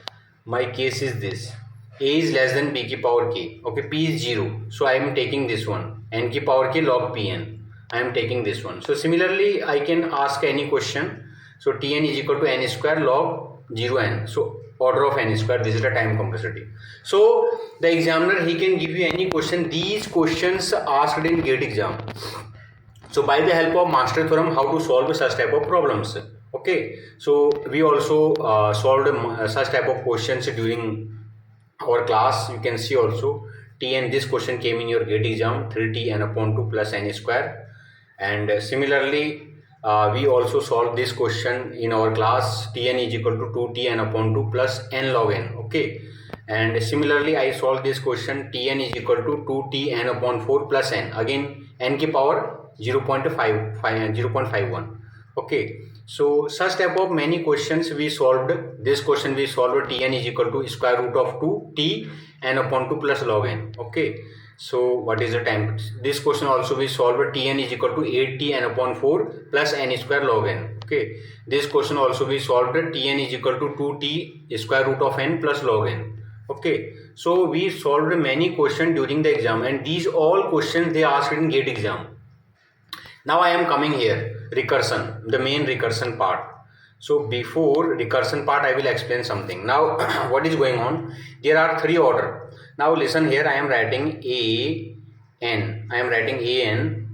S1: My case is this. A is less than B ki power K. Okay, P is 0. So I am taking this one. N ki power K log Pn. I am taking this one. So similarly, I can ask any question. So Tn is equal to n square log 0n. So order of n square. This is the time complexity. So the examiner, he can give you any question. These questions asked in GATE exam. So by the help of master theorem, how to solve such type of problems. Okay. So we also solved such type of questions during our class. You can see also Tn. This question came in your GATE exam. 3t n upon 2 plus n square. And similarly, we also solved this question in our class. Tn is equal to 2t n upon 2 plus n log n. Okay. And similarly, I solved this question. Tn is equal to 2t n upon 4 plus n. Again, n ki power 0.51. Okay. So such type of many questions we solved. This question we solved. Tn is equal to square root of 2t n upon 2 plus log n. Okay. So what is the time? This question also we solved. Tn is equal to 8t n upon 4 plus n square log n. Okay. This question also we solved. Tn is equal to 2t square root of n plus log n. Okay. So we solved many questions during the exam, and these all questions they asked in GATE exam. Now I am coming here. Recursion, the main recursion part. So before recursion part, I will explain something. Now what is going on? There are three order. Now listen here. I am writing an. I am writing an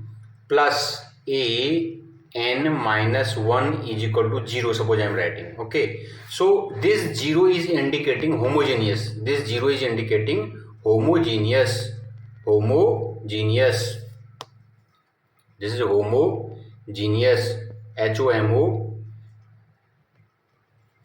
S1: plus an minus 1 is equal to 0. Suppose I am writing. Okay. So this 0 is indicating homogeneous. This 0 is indicating homogeneous. Homogeneous. This is homogeneous. HOMO.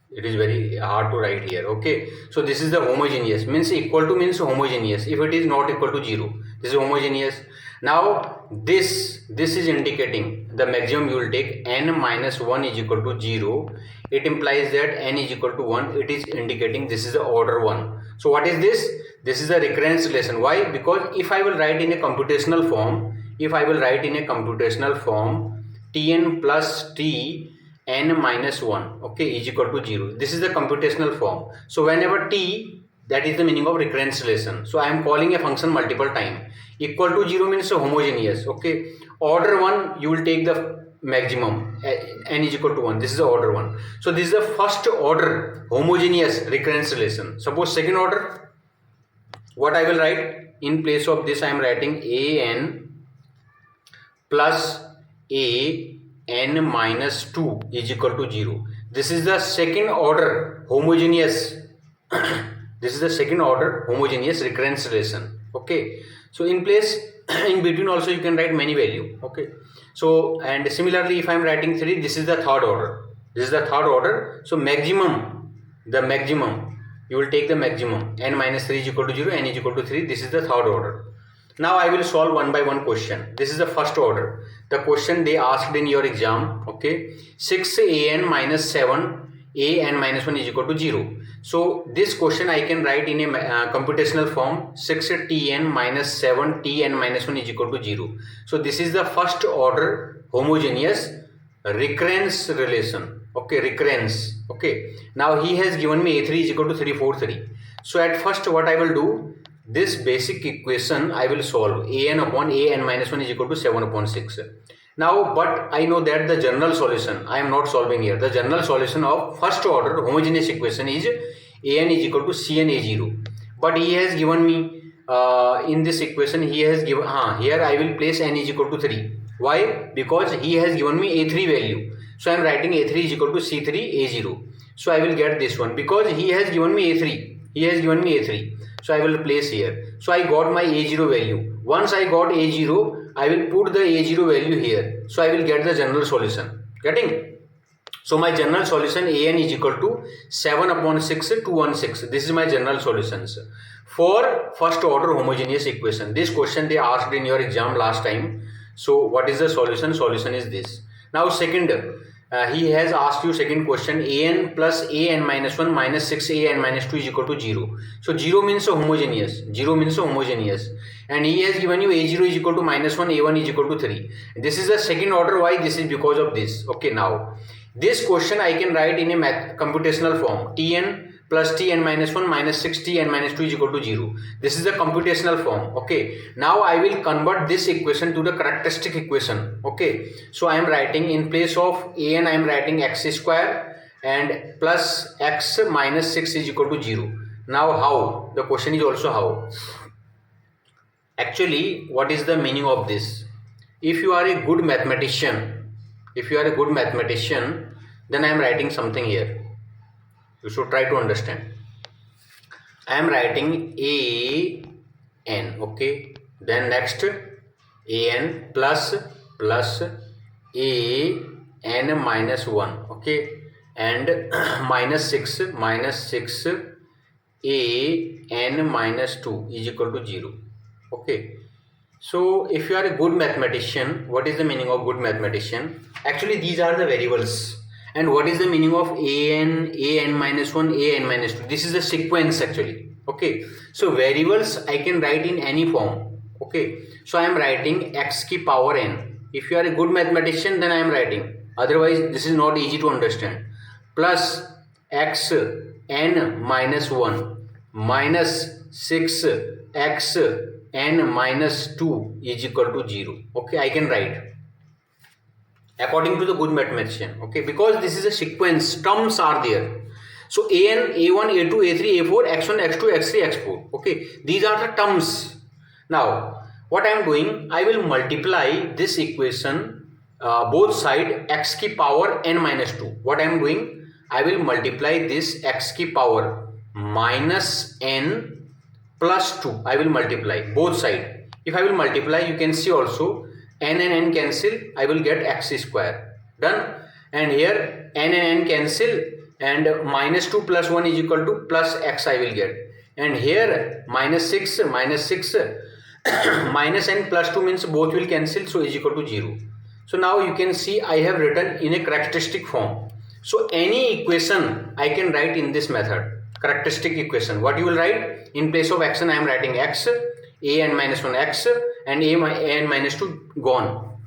S1: It is very hard to write here. Okay. So this is the homogeneous. Means equal to means homogeneous. If it is not equal to 0, this is homogeneous. Now this is indicating the maximum you will take. N minus 1 is equal to 0. It implies that n is equal to 1. It is indicating this is the order 1. So what is this? This is the recurrence relation. Why? Because if I will write in a computational form, Tn plus t n minus 1, okay, is equal to 0. This is the computational form. So whenever t, that is the meaning of recurrence relation. So I am calling a function multiple time. Equal to 0 means homogeneous. Okay. Order 1, you will take the maximum. N is equal to 1. This is the order 1. So this is the first order homogeneous recurrence relation. Suppose second order, what I will write? In place of this, I am writing an plus an minus 2 is equal to 0. This is the second order homogeneous. This is the second order homogeneous recurrence relation. Okay. So in place, in between also you can write many value. Okay. So and similarly, if I am writing 3, this is the third order. This is the third order. So maximum, the maximum, you will take the maximum. N minus 3 is equal to 0, n is equal to 3. This is the third order. Now I will solve one by one question. This is the first order. The question they asked in your exam. Okay. 6an minus 7 a n minus 1 is equal to 0. So this question I can write in a computational form 6tn minus 7tn minus 1 is equal to 0. So this is the first order homogeneous recurrence relation. Okay, recurrence. Okay, now he has given me a3 is equal to 343. So at first what I will do, this basic equation I will solve. an upon an minus 1 is equal to 7 upon 6. Now, but I know that the general solution, I am not solving here. The general solution of first order homogeneous equation is an is equal to cn a0. But he has given me in this equation, he has given, here I will place n is equal to 3. Why? Because he has given me a3 value. So I am writing a3 is equal to c3 a0. So I will get this one because he has given me a3. He has given me a3. So I will place here. So I got my a0 value. Once I got a0, I will put the a0 value here. So I will get the general solution. Getting? So my general solution an is equal to 7 upon 6 216. This is my general solutions for first order homogeneous equation. This question they asked in your exam last time. So what is the solution? Solution is this. Now second, he has asked you second question, an plus an minus 1 minus 6an minus 2 is equal to 0. So 0 means homogeneous. 0 means homogeneous. And he has given you a0 is equal to minus 1, a1 is equal to 3. This is the second order. Why? This is because of this. Okay, now this question I can write in a computational form. Tn plus tn minus 1 minus 6tn minus 2 is equal to 0. This is the computational form. Okay, now I will convert this equation to the characteristic equation. Okay, so I am writing in place of an I am writing x square and plus x minus 6 is equal to 0. Now how? The question is also how. Actually, what is the meaning of this? If you are a good mathematician, then I am writing something here. You should try to understand. I am writing an, okay, then next an plus an minus 1, okay, and minus 6 an minus 2 is equal to 0. Okay, so if you are a good mathematician, what is the meaning of good mathematician? Actually these are the variables. And what is the meaning of an minus 1, an minus 2? This is a sequence actually. Okay, so variables I can write in any form. Okay, so I am writing x ki power n. If you are a good mathematician, then I am writing. Otherwise this is not easy to understand. Plus x n minus 1 minus 6 x n minus 2 is equal to 0. Okay, I can write according to the good mathematician. Okay, because this is a sequence, terms are there. So an, a1, a2, a3, a4, x1, x2, x3, x4. Okay, these are the terms. Now what I am doing, I will multiply this equation both side x ki power n minus 2. What I am doing, I will multiply this x ki power minus n plus 2. I will multiply both side. If I will multiply, you can see also n and n cancel, I will get x square. Done. And here n and n cancel and minus 2 plus 1 is equal to plus x I will get. And here minus 6 minus n plus 2 means both will cancel, so is equal to 0. So now you can see I have written in a characteristic form. So any equation I can write in this method. Characteristic equation. What you will write? In place of x, I am writing x, an minus 1 x and an minus 2 gone.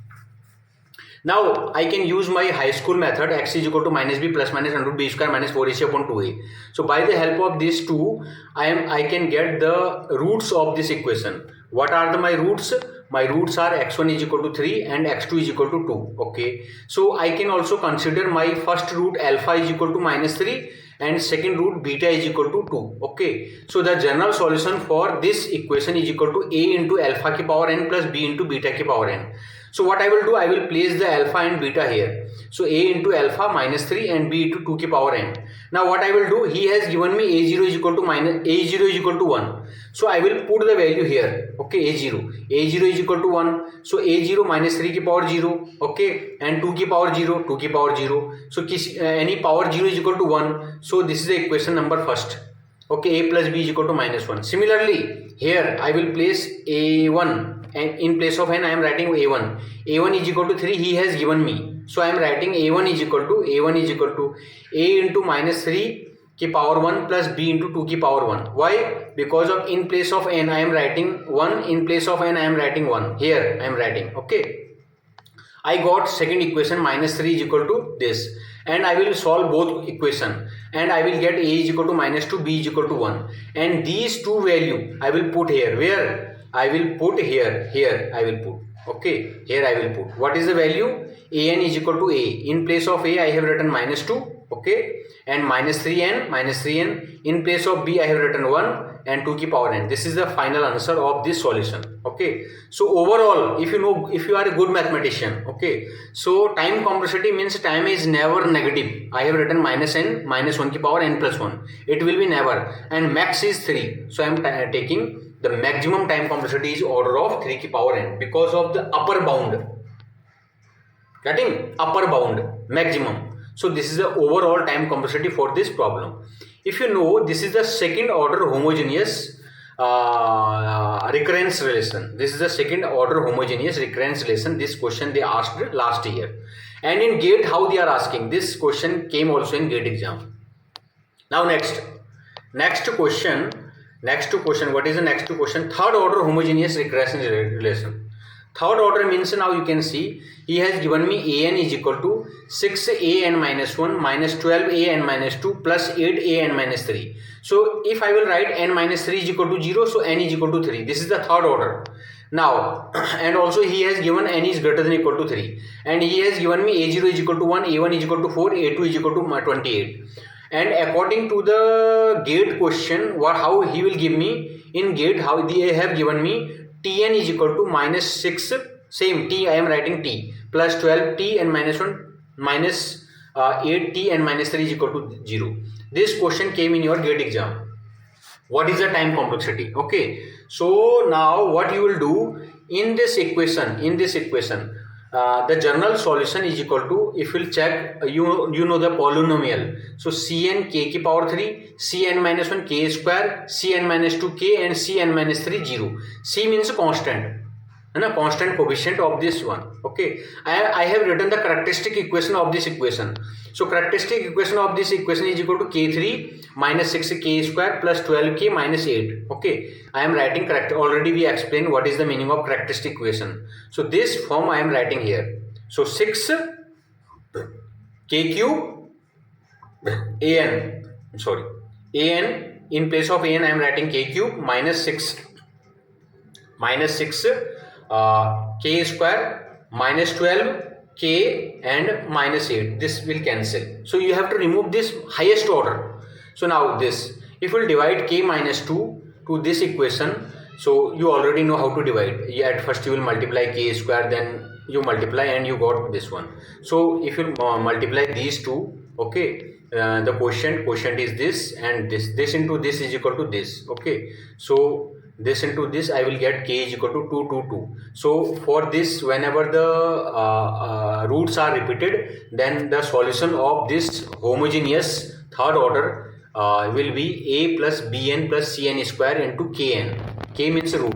S1: Now I can use my high school method, x is equal to minus b plus minus under b square minus 4ac upon 2a. So by the help of these two, I can get the roots of this equation. What are my roots? My roots are x1 is equal to 3 and x2 is equal to 2. Okay, so I can also consider my first root alpha is equal to minus 3 and second root beta is equal to 2. Okay, so the general solution for this equation is equal to a into alpha ki power n plus b into beta ki power n. So what I will do, I will place the alpha and beta here. So a into alpha minus 3 and b into 2 ki power n. Now what I will do, he has given me a0 is equal to a0 is equal to 1. So I will put the value here. Okay, a0 is equal to 1. So a0 minus 3 ki power 0. Okay, and 2 ki power 0, 2 ki power 0. So any power 0 is equal to 1. So this is the equation number first. Okay, a plus b is equal to minus 1. Similarly, here I will place a1 and in place of n I am writing a1. a1 is equal to 3 he has given me. So I am writing a1 is equal to a into minus 3 की power 1 plus b into 2 की power 1. Why? Because of in place of n I am writing 1, in place of n I am writing 1. Here I am writing. Okay. I got second equation minus 3 is equal to this, and I will solve both equation, and I will get a is equal to minus 2, b is equal to 1, and these two value I will put here. Where? I will put here I will put. Okay, here I will put. What is the value? an is equal to a. In place of a I have written minus 2. Okay, and minus 3n. In place of b I have written 1 and 2 की power n. This is the final answer of this solution. Okay, so overall, if you are a good mathematician, okay, so time complexity means time is never negative. I have written minus n, minus 1 की power n plus 1. It will be never, and max is 3. So I am taking the maximum time complexity is order of 3 की power n because of the upper bound. Getting upper bound maximum. So this is the overall time complexity for this problem. If you know, this is the second order homogeneous recurrence relation. This is the second order homogeneous recurrence relation. This question they asked last year, and in GATE how they are asking. This question came also in GATE exam. Now next question. What is the next question? Third order homogeneous recurrence relation. Third order means, now you can see he has given me an is equal to 6an minus 1 minus 12an minus 2 plus 8an minus 3. So if I will write n minus 3 is equal to 0, so n is equal to 3. This is the third order. Now, and also he has given n is greater than equal to 3, and he has given me a0 is equal to 1, a1 is equal to 4, a2 is equal to 28. And according to the GATE question, how he will give me in GATE, how they have given me Tn is equal to minus 6, same t I am writing t, plus 12t and minus 1 minus 8t and minus 3 is equal to 0. This question came in your GATE exam. What is the time complexity? Okay, so now what you will do in this equation, the general solution is equal to, if you will check, you know the polynomial. So cn k की power 3, cn minus 1 k square, cn minus 2 k, and cn minus 3 0. C means constant, constant coefficient of this one. Okay, I have written the characteristic equation of this equation. So characteristic equation of this equation is equal to k3 minus 6k square plus 12k minus 8. Okay, I am writing correct. Already we explained what is the meaning of characteristic equation. So this form I am writing here. So 6 k cube an in place of an I am writing k cube minus 6 k square minus 12 k and minus 8. This will cancel. So you have to remove this highest order. So now this, if you will divide k minus 2 to this equation, so you already know how to divide. At first you will multiply k square, then you multiply and you got this one. So if you multiply these two, okay, the quotient is this, and this into this is equal to this. Okay, so this into this I will get k is equal to 2 2 2. So for this, whenever the roots are repeated, then the solution of this homogeneous third order will be a plus bn plus cn square into kn. K means root.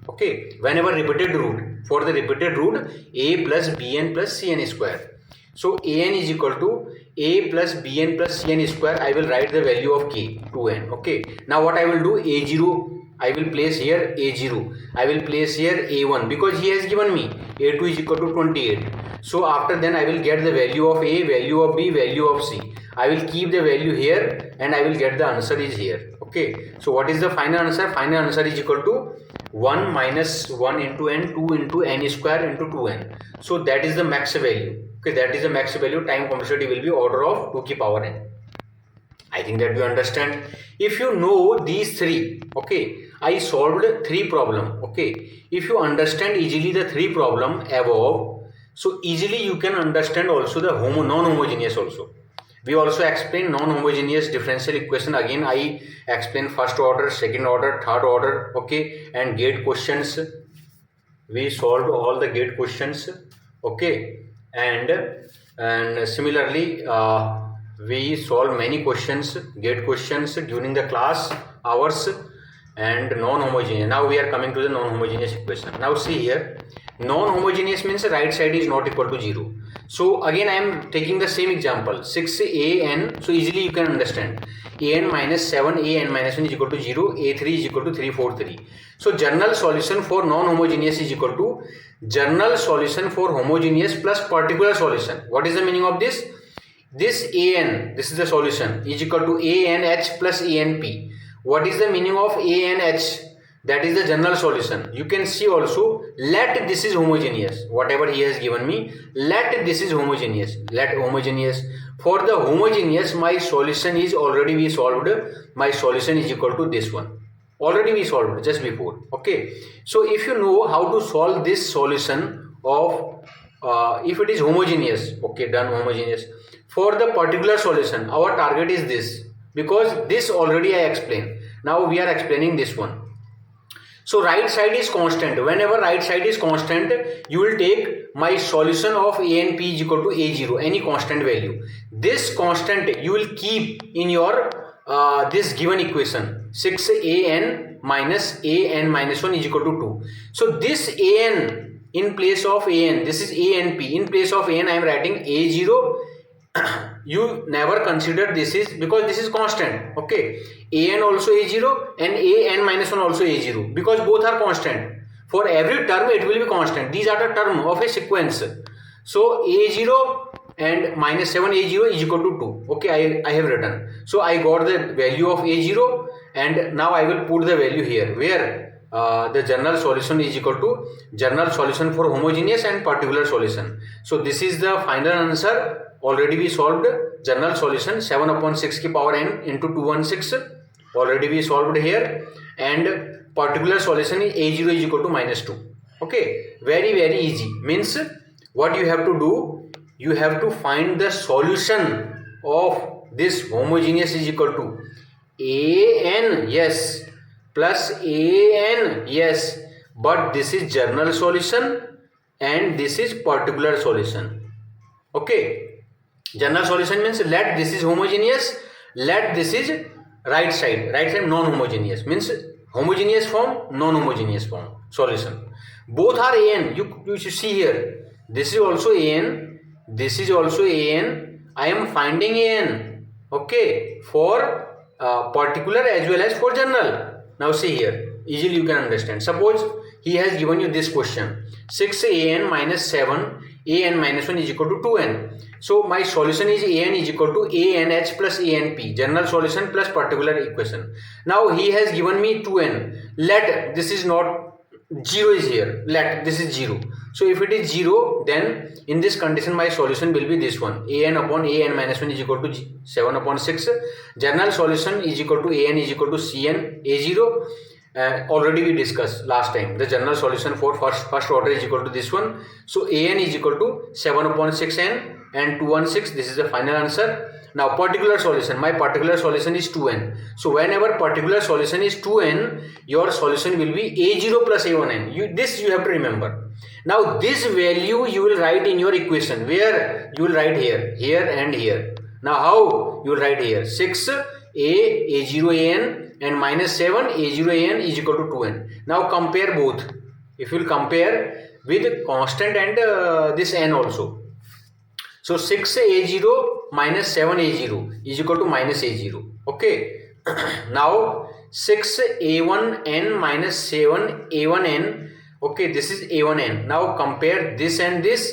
S1: Okay, whenever repeated root, for the repeated root, a plus bn plus cn square. So an is equal to a plus bn plus cn square. I will write the value of k, 2n. Okay, now what I will do, a0 I will place here a0, I will place here a1, because he has given me a2 is equal to 28. So after then I will get the value of a, value of b, value of c. I will keep the value here and I will get the answer is here. Okay, so what is the final answer? Final answer is equal to 1 minus 1 into n, 2 into n square into 2n. So that is the max value. Okay, that is the max value. Time complexity will be order of 2 की power n. I think that you understand. If you know these three, okay, I solved 3 problem. Okay, if you understand easily the 3 problem above, so easily you can understand also the non-homogeneous also. We also explain non-homogeneous differential equation. Again I explain first order, second order, third order. Okay, and GATE questions. We solved all the GATE questions. Okay, and similarly we solve many questions, GATE questions during the class hours. And non-homogeneous. Now we are coming to the non-homogeneous equation. Now see here, non-homogeneous means right side is not equal to 0. So again I am taking the same example, 6an, so easily you can understand, an minus 7an minus 1 is equal to 0, a3 is equal to 343. So general solution for non-homogeneous is equal to general solution for homogeneous plus particular solution. What is the meaning of this? This an, this is the solution, is equal to anh plus anp. What is the meaning of anh? That is the general solution. You can see also, let this is homogeneous, whatever he has given me, let this is homogeneous, let homogeneous. For the homogeneous, my solution is already we solved, my solution is equal to this one, already we solved just before. Okay, so if you know how to solve this solution of if it is homogeneous, okay, done, homogeneous. For the particular solution, our target is this, because this already I explained. Now we are explaining this one. So right side is constant. Whenever right side is constant, you will take my solution of a and p is equal to a0, any constant value. This constant you will keep in your this given equation, 6an minus minus 1 is equal to 2. So this an in place of an, this is a and p. In place of an I am writing a0. You never consider this is, because this is constant. Okay, an also a0 and an minus 1 also a0, because both are constant. For every term it will be constant. These are the term of a sequence. So a0 and minus 7 a0 is equal to 2. Okay, I have written. So I got the value of a0, and now I will put the value here, where the general solution is equal to general solution for homogeneous and particular solution. So this is the final answer. Already we solved general solution 7 upon 6 की power n into 216, already we solved here, and particular solution is a0 is equal to minus 2. Okay, very easy. Means what you have to do, you have to find the solution of this homogeneous is equal to an, yes, plus an, yes, but this is general solution and this is particular solution. Okay, general solution means let this is homogeneous, let this is right side non-homogeneous, means homogeneous form, non-homogeneous form solution. Both are an. You should see here, this is also an, this is also an. I am finding an, okay, for particular as well as for general. Now see here, easily you can understand. Suppose he has given you this question, 6an minus 7 an minus 1 is equal to 2n. So my solution is an is equal to anh plus anp, general solution plus particular equation. Now he has given me 2n. Let this is not 0 is here, let this is 0. So if it is 0, then in this condition my solution will be this one, an upon an minus 1 is equal to 7 upon 6. General solution is equal to an is equal to cn a0. Already we discussed last time, the general solution for first order is equal to this one. So an is equal to 7 upon 6n and 216. This is the final answer. Now particular solution, my particular solution is 2n. So whenever particular solution is 2n, your solution will be a0 plus a1n. This you have to remember. Now this value you will write in your equation, where you will write here and here. Now how you will write here, 6 a0an and minus 7 a0an is equal to 2n. Now compare both. If you will compare with constant and this n also. So 6 a0 minus 7 a0 is equal to minus a0. Okay. Now 6 a1n minus 7 a1n. Okay, this is a1n. Now compare this and this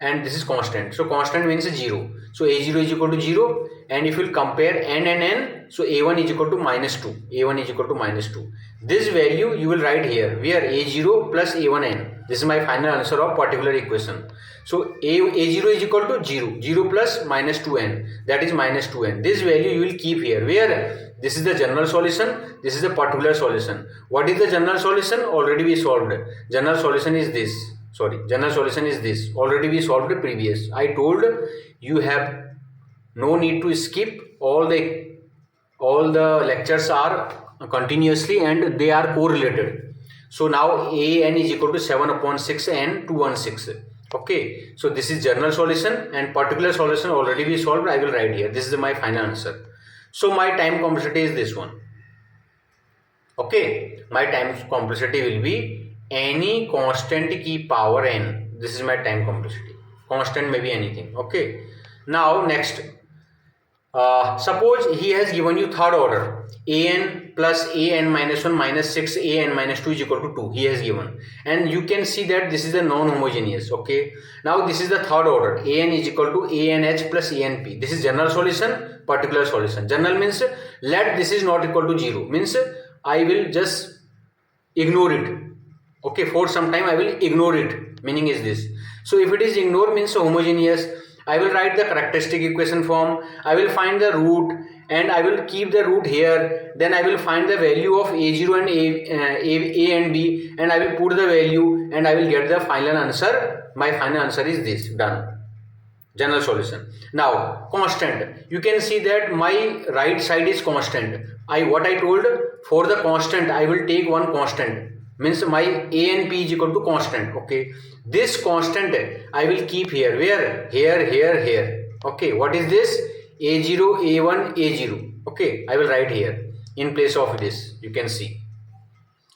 S1: is constant. So constant means 0. So a0 is equal to 0. And if you will compare n and n, so a1 is equal to minus 2. a1 is equal to minus 2. This value you will write here, where a0 plus a1n. This is my final answer of particular equation. So a0 is equal to 0. 0 plus minus 2n. That is minus 2n. This value you will keep here, where this is the general solution, this is the particular solution. What is the general solution? Already we solved. General solution is this. General solution is this. Already we solved the previous. I told you have no need to skip. All the lectures are continuously and they are correlated. So now an is equal to 7 upon 6 and 216. Okay, so this is general solution and particular solution already we solved. I will write here. This is my final answer. So my time complexity is this one. Okay, my time complexity will be any constant की power n. This is my time complexity. constant may be anything. Okay, now next, suppose he has given you third order, an plus an minus 1 minus 6 an minus 2 is equal to 2 he has given, and you can see that this is a non-homogeneous. Okay, now this is the third order, an is equal to anh plus anp. This is general solution, particular solution. General means let this is not equal to 0, means I will just ignore it. Okay, for some time I will ignore it, meaning is this. So if it is ignored means homogeneous, I will write the characteristic equation form, I will find the root and I will keep the root here, then I will find the value of a0 and a and b, and I will put the value and I will get the final answer. My final answer is this, done. General solution. Now constant, you can see that my right side is constant. What I told, for the constant I will take one constant, means my a and p is equal to constant. Okay, this constant I will keep here. Where? Here. Okay, what is this? a0 a1 a0. Okay, I will write here in place of this. You can see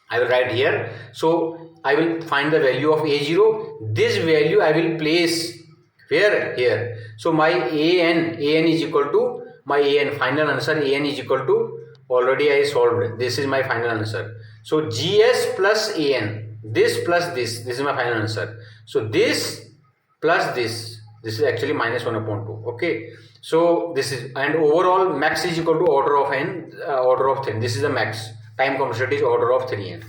S1: I will write here. So I will find the value of a0. This value I will place where? Here. So my an is equal to my an, final answer an is equal to, already I solved, this is my final answer. So gs plus an, this plus this is my final answer. So this plus this is actually minus 1 upon 2. Okay, so this is, and overall max is equal to order of n, order of 3. This is the max, time complexity is order of 3n.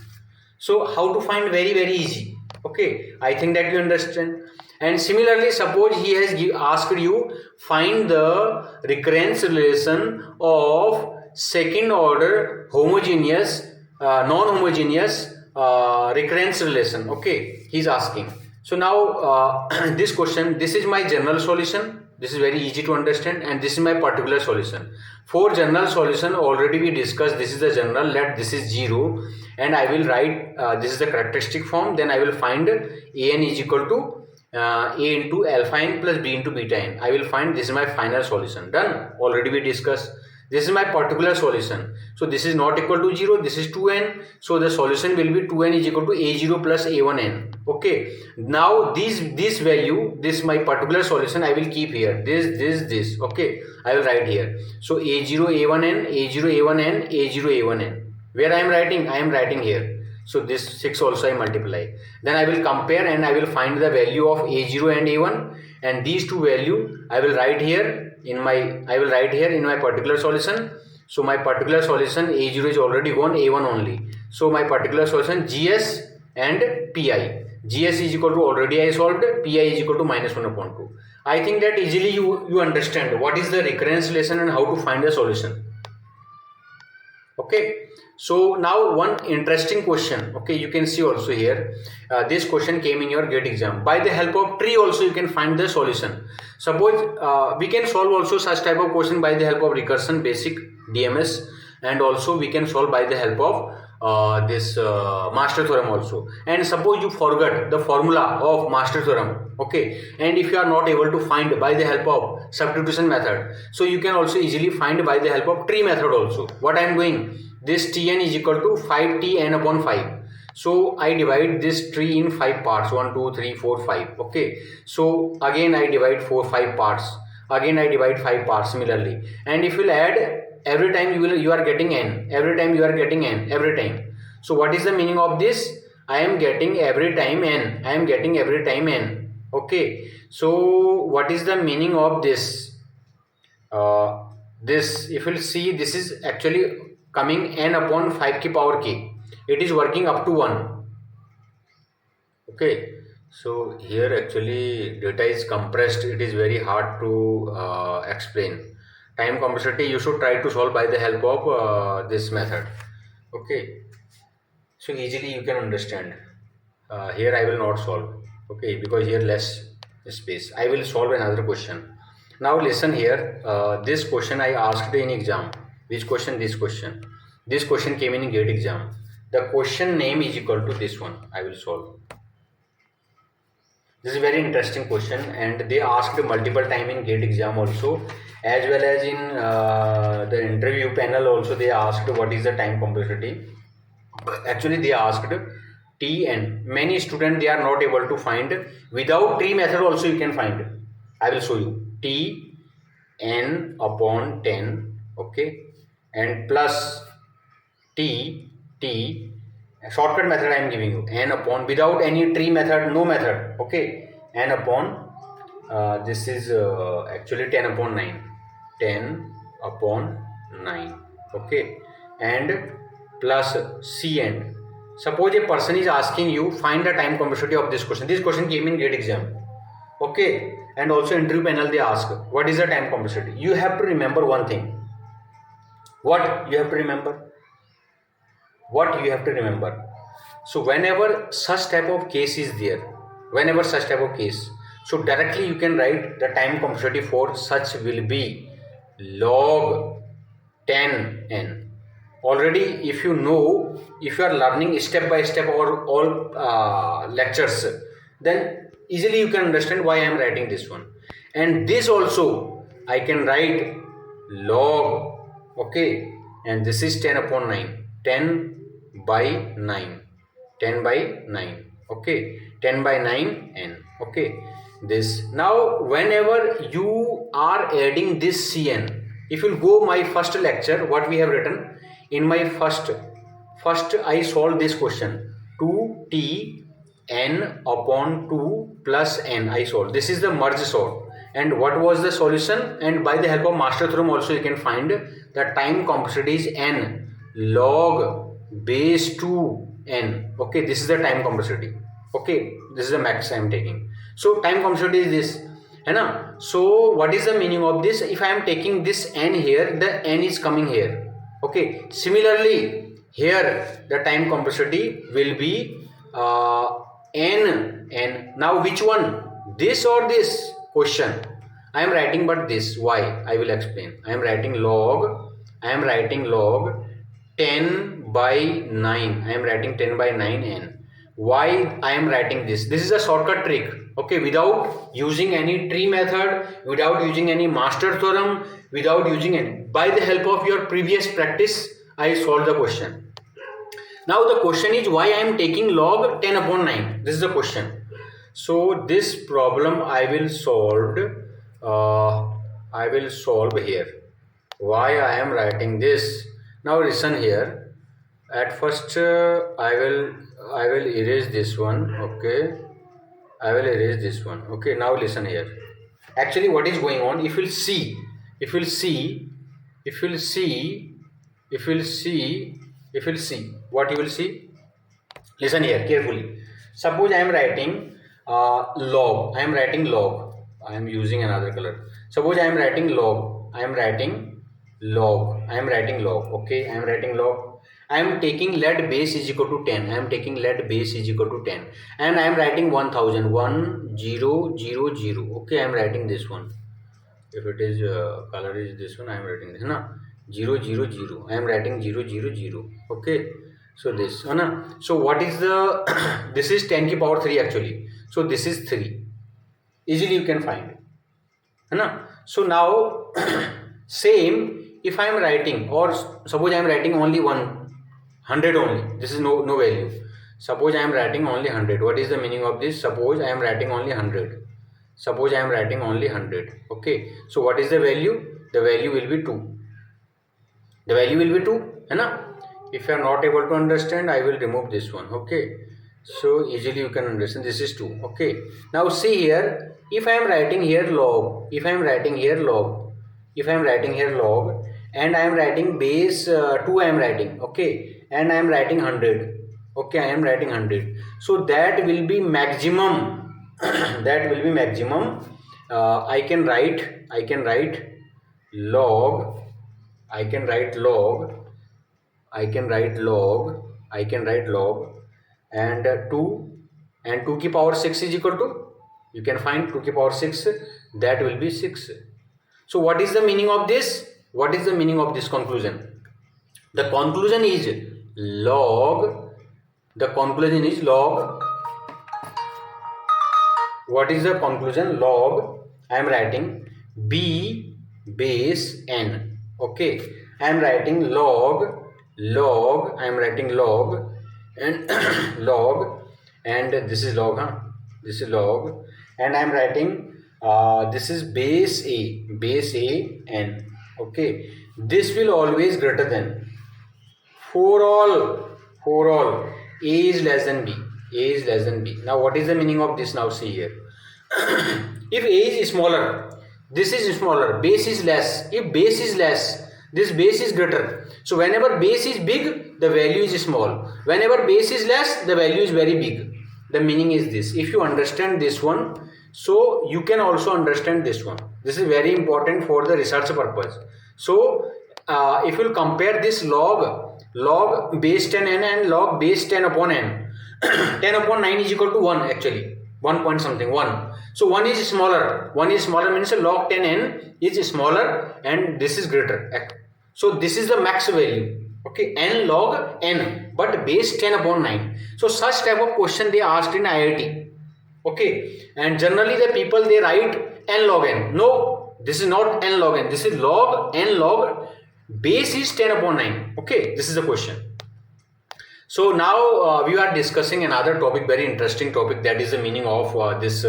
S1: So how to find? Very easy. Okay, I think that you understand. And similarly, suppose he has asked you find the recurrence relation of second order homogeneous, non-homogeneous recurrence relation. Okay, he is asking. So now this question, this is my general solution. This is very easy to understand, and this is my particular solution. For general solution already we discussed, this is the general, let this is 0, and I will write this is the characteristic form. Then I will find an is equal to a into alpha n plus b into beta n. I will find, this is my final solution. Done. Already we discussed. This is my particular solution. So this is not equal to 0. This is 2n. So the solution will be 2n is equal to a0 plus a1n. Okay. Now this value, this my particular solution, I will keep here. This. Okay. I will write here. So a0 a1n, a0 a1n, a0 a1n. Where I am writing? I am writing here. So this 6 also I multiply. Then I will compare and I will find the value of a0 and a1, and these two value I will write here in my particular solution. So my particular solution a0 is already gone, a1 only. So my particular solution gs and pi. gs is equal to, already I solved, pi is equal to minus 1 upon 2. I think that easily you understand what is the recurrence relation and how to find the solution. Okay. So now one interesting question. Okay, you can see also here, this question came in your GATE exam. By the help of tree also you can find the solution. Suppose we can solve also such type of question by the help of recursion, basic, DMS, and also we can solve by the help of this master theorem also. And suppose you forgot the formula of master theorem, okay, and if you are not able to find by the help of substitution method, so you can also easily find by the help of tree method also. What I am doing, this tn is equal to 5tn upon 5. So I divide this tree in 5 parts, 1 2 3 4 5. Okay, so again I divide 5 parts, again I divide 5 parts similarly, and if you will add every time you are getting n, every time you are getting n, every time. So what is the meaning of this? I am getting every time n, I am getting every time n. Okay, so what is the meaning of this? This, if you will see, this is actually coming n upon 5 ki power k. It is working up to 1. Okay, so here actually data is compressed. It is very hard to explain. Time complexity you should try to solve by the help of this method. Okay, so easily you can understand. Here I will not solve. Okay, because here less space. I will solve another question. Now listen here. This question I asked in exam. Which question? This question. This question came in GATE exam. The question name is equal to this one. I will solve. This is a very interesting question, and they asked multiple time in GATE exam also, as well as in the interview panel also. They asked what is the time complexity. Actually they asked Tn. Many students, they are not able to find. Without tree method also you can find. I will show you. Tn upon 10, okay, and plus T shortcut method I am giving you, n upon, without any tree method, no method, okay, n upon this is actually 10 upon 9, 10 upon 9, okay, and plus Cn. Suppose a person is asking you find the time complexity of this question. This question came in GATE exam, okay, and also interview panel they ask what is the time complexity. You have to remember one thing. What you have to remember? What you have to remember? So whenever such type of case is there, whenever such type of case, so directly you can write the time complexity for such will be log 10n. Already if you know, if you are learning step by step or all lectures, then easily you can understand why I am writing this one. And this also I can write log, okay, and this is 10 upon 9, 10 by 9, 10 by 9, okay, 10 by 9 n, okay. This now whenever you are adding this Cn, if you go my first lecture, what we have written in my first I solved this question 2t n upon 2 plus n I solved. This is the merge solve. And what was the solution? And by the help of master theorem also you can find the time complexity is n log base 2 n, okay. This is the time complexity, okay. This is the max I am taking. So time complexity is this, है ना. So what is the meaning of this? If I am taking this n here, the n is coming here, okay. Similarly here the time complexity will be n. Now which one, this or this question? I am writing but this. Why? I will explain. I am writing log 10 by 9. I am writing 10 by 9 n. Why I am writing this? This is a shortcut trick, okay, without using any tree method, without using any master theorem, without using any, by the help of your previous practice I solved the question. Now the question is why I am taking log 10 upon 9. This is the question. So this problem I will solve here. Why I am writing this? Now listen here. At first I will erase this one, okay. I will erase this one, okay. Now listen here. Actually what is going on, if you see what you will see, listen here carefully. Suppose I am writing log, I am using another color. Suppose I am writing log, okay. I am writing log. I am taking let base is equal to 10. I am taking let base is equal to 10, and I am writing 1000, 1000, okay. I am writing this one. If it is color is this one, I am writing this, na, 000. I am writing 000, okay. So this, na. So what is the this is 10 की power 3 actually. So this is 3. Easily you can find, na. So now same if I am writing, or suppose I am writing only 100 only, this is no value. Suppose I am writing only 100. What is the meaning of this? Suppose I am writing only 100. Okay. So what is the value? The value will be 2. है ना. If you are not able to understand, I will remove this one, okay. So easily you can understand. This is 2, okay. Now see here, if I am writing here log, and I am writing base 2 I am writing, okay, and I am writing 100, okay. I am writing 100. So that will be maximum. I can write log, and 2 की power 6 is equal to, you can find 2 की power 6, that will be 6. So what is the meaning of this? What is the meaning of this conclusion? The conclusion is log. What is the conclusion? Log, I am writing b base n, okay. I am writing log, I am writing log and log, and this is log, this is log, and I am writing this is base a n. Okay, this will always greater than, for all a is less than b, a is less than b. Now what is the meaning of this? Now see here. If a is smaller, this is smaller, base is less. If base is less, this base is greater. So whenever base is big, the value is small. Whenever base is less, the value is very big. The meaning is this. If you understand this one, so you can also understand this one. This is very important for the research purpose. So if you will compare this log base 10n and log base 10 upon n, 10 upon 9 is equal to 1 actually. 1 point something, 1. So 1 is smaller. 1 is smaller means log 10n is smaller and this is greater. So this is the max value. Okay, n log n, but base 10 upon 9. So such type of question they asked in IIT. Okay, and generally the people they write n log n. No, this is not n log n. This is log n log base is 10 upon 9. Okay, this is the question. So now we are discussing another topic, very interesting topic, that is the meaning of this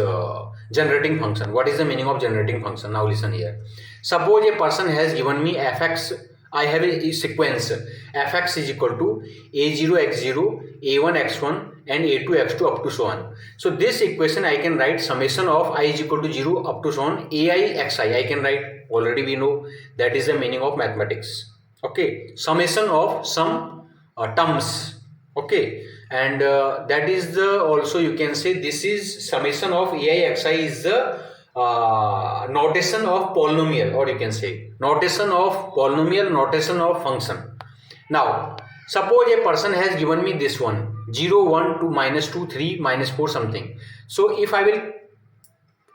S1: generating function. What is the meaning of generating function? Now listen here. Suppose a person has given me fx. I have a sequence. Fx is equal to a0 x0, a1 x1 and a2 x2 up to so on. So this equation I can write summation of I is equal to 0 up to so on ai xi. I can write, already we know that is the meaning of mathematics. Okay, summation of some terms. Okay, and that is the, also you can say this is summation of ai xi is the notation of polynomial, or you can say notation of polynomial, notation of function. Now suppose a person has given me this one 0 1 2 minus 2 3 minus 4 something. So if I will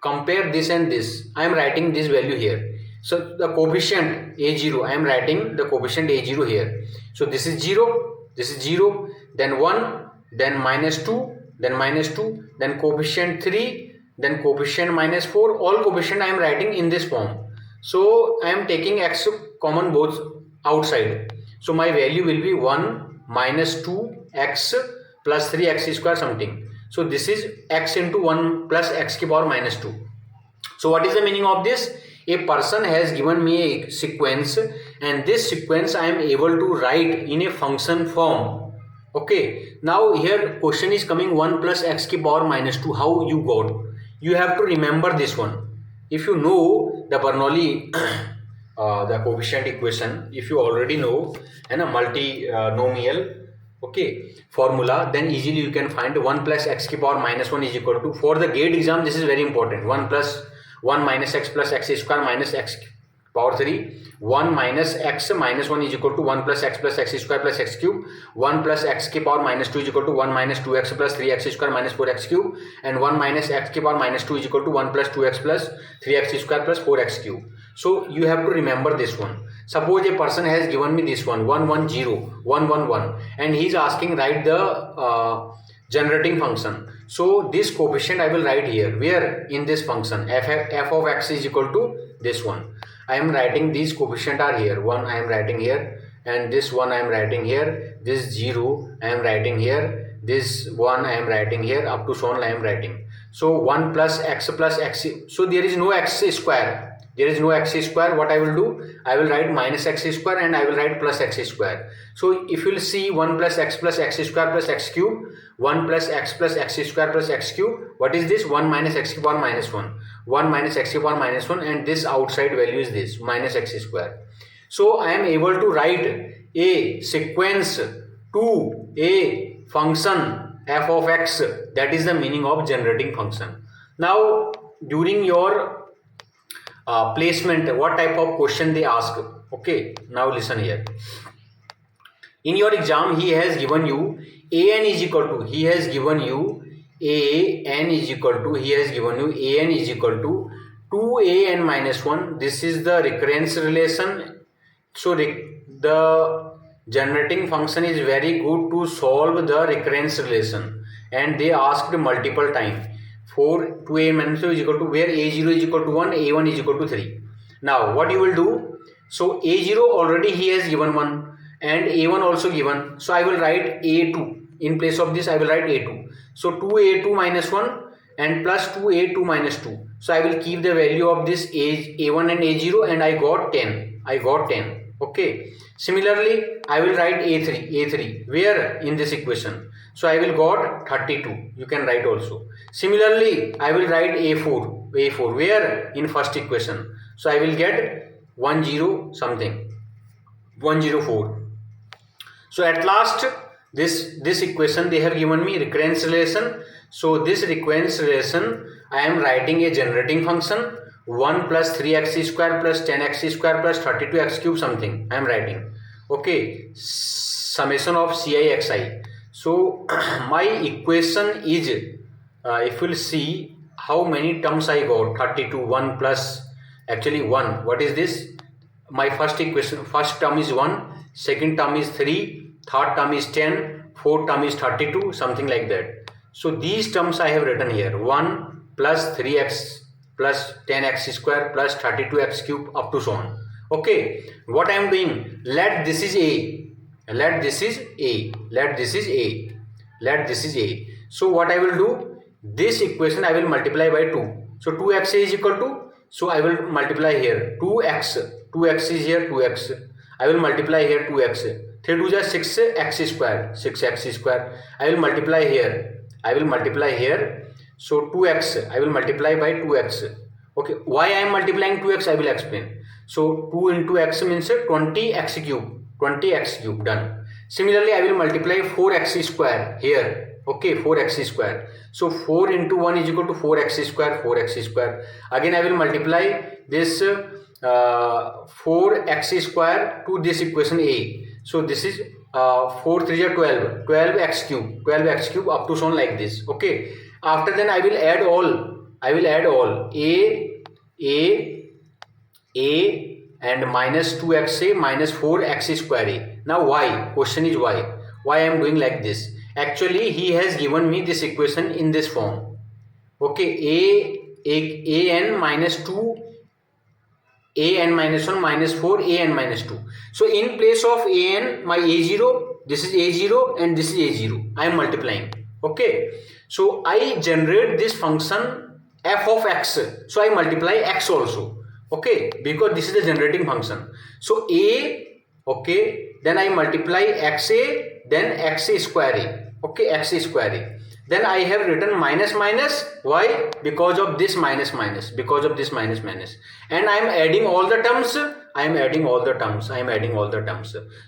S1: compare this and this, I am writing this value here. So the coefficient a0, I am writing the coefficient a0 here. So this is 0, this is 0, then 1, then minus 2, then minus 2, then coefficient 3, then coefficient minus 4. All coefficient I am writing in this form. So I am taking x common both outside. So my value will be 1 minus 2x plus 3x square something. So this is x into 1 plus x ki power minus 2. So what is the meaning of this? A person has given me a sequence, and this sequence I am able to write in a function form. Okay, now here question is coming 1 plus x ki power minus 2. How you got? You have to remember this one. If you know the Bernoulli the coefficient equation, if you already know and a multinomial okay formula, then easily you can find 1 plus x ki power minus 1 is equal to, for the GATE exam this is very important, 1 plus 1 minus x plus x square minus x power 3. 1 minus x minus 1 is equal to 1 plus x square plus x cube. 1 plus x ki power minus 2 is equal to 1 minus 2x plus 3x square minus 4x cube. And 1 minus x ki power minus 2 is equal to 1 plus 2x plus 3x square plus 4x cube. So you have to remember this one. Suppose a person has given me this one 1 1 0 1 1 1 and he is asking write the generating function. So this coefficient I will write here, where in this function f of x is equal to this one. I am writing these coefficient are here, 1 I am writing here, and this 1 I am writing here, this 0 I am writing here, this 1 I am writing here, up to so on I am writing. So 1 plus x, so there is no x square. There is no x square. What I will do? I will write minus x square and I will write plus x square. So if you will see 1 plus x square plus x cube, 1 plus x square plus x cube, what is this? 1 minus x power minus 1. 1 minus x power minus 1, and this outside value is this minus x square. So I am able to write a sequence to a function f of x. That is the meaning of generating function. Now during your placement, what type of question they ask? Okay, now listen here. In your exam he has given you an is equal to, he has given you an is equal to, he has given you an is equal to 2an minus 1. This is the recurrence relation. So the generating function is very good to solve the recurrence relation, and they asked multiple times. 4 2a minus 2 is equal to, where a0 is equal to 1, a1 is equal to 3. Now what you will do? So a0 already he has given 1 and a1 also given. So I will write a2. In place of this I will write a2. So 2a2 minus 1 and plus 2a2 minus 2. So I will keep the value of this a1 and a0 and I got 10. Okay. Similarly, I will write a3 where in this equation. So I will got 32. You can write also. Similarly, I will write a4 where in first equation. So I will get 104. So at last this equation they have given me recurrence relation. So this recurrence relation I am writing a generating function 1 plus 3x square plus 10x square plus 32x cube something I am writing. Okay, summation of CI. So my equation is if you will see how many terms I got, 32, 1 plus actually 1. What is this? My first equation, first term is 1, second term is 3, third term is 10, fourth term is 32, something like that. So these terms I have written here, 1 plus 3x plus 10x square plus 32x cube up to so on. Okay, what I am doing, let this is a. So what I will do, this equation I will multiply by 2. So 2x is equal to, so I will multiply here 2x is here 2x. I will multiply here 2x. 3 2 is 6x square. I will multiply here. So 2x I will multiply by 2x. Okay, why I am multiplying 2x I will explain. So 2 into x means 20x cube done. Similarly, I will multiply 4x square here. Okay, 4x square. So 4 into 1 is equal to 4x square. Again I will multiply this 4x square to this equation a. So this is 4 3 is 12x cube up to so on like this. Okay, after then I will add all a and minus 2xa minus 4x square a. Now why? Question is why I am doing like this. Actually he has given me this equation in this form. Okay, an minus 2, an minus 1 minus 4, an minus 2. So in place of an, my a0, this is a0 and this is a0. I am multiplying. Okay, so I generate this function f of x. So I multiply x also. Okay, because this is the generating function. So a, okay, then I multiply xa, then x square a. Okay, x square a. Then I have written minus. Why? Because of this minus. And I am adding all the terms.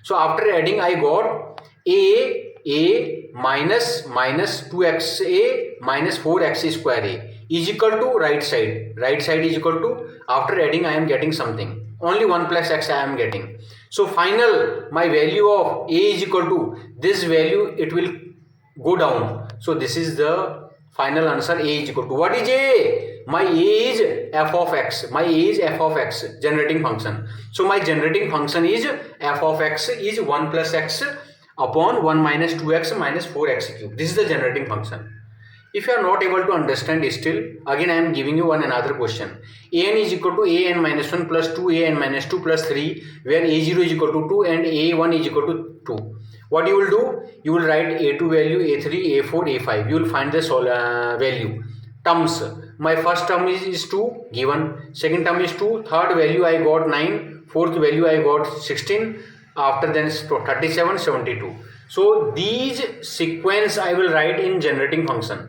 S1: So after adding, I got a minus 2xa minus 4x square a is equal to right side is equal to, after adding I am getting something, only 1 plus x I am getting. So final, my value of a is equal to this value, it will go down. So this is the final answer, a is equal to, what is a? My a is f of x, generating function. So my generating function is f of x is 1 plus x upon 1 minus 2x minus 4x cube. This is the generating function. If you are not able to understand still, again I am giving you another question. An is equal to an minus 1 plus 2an minus 2 plus 3, where a0 is equal to 2 and a1 is equal to 2. What you will do? You will write a2 value, a3, a4, a5. You will find the value. Terms. My first term is 2 given. Second term is 2. Third value I got 9. Fourth value I got 16. After then 37, 72. So these sequence I will write in generating function.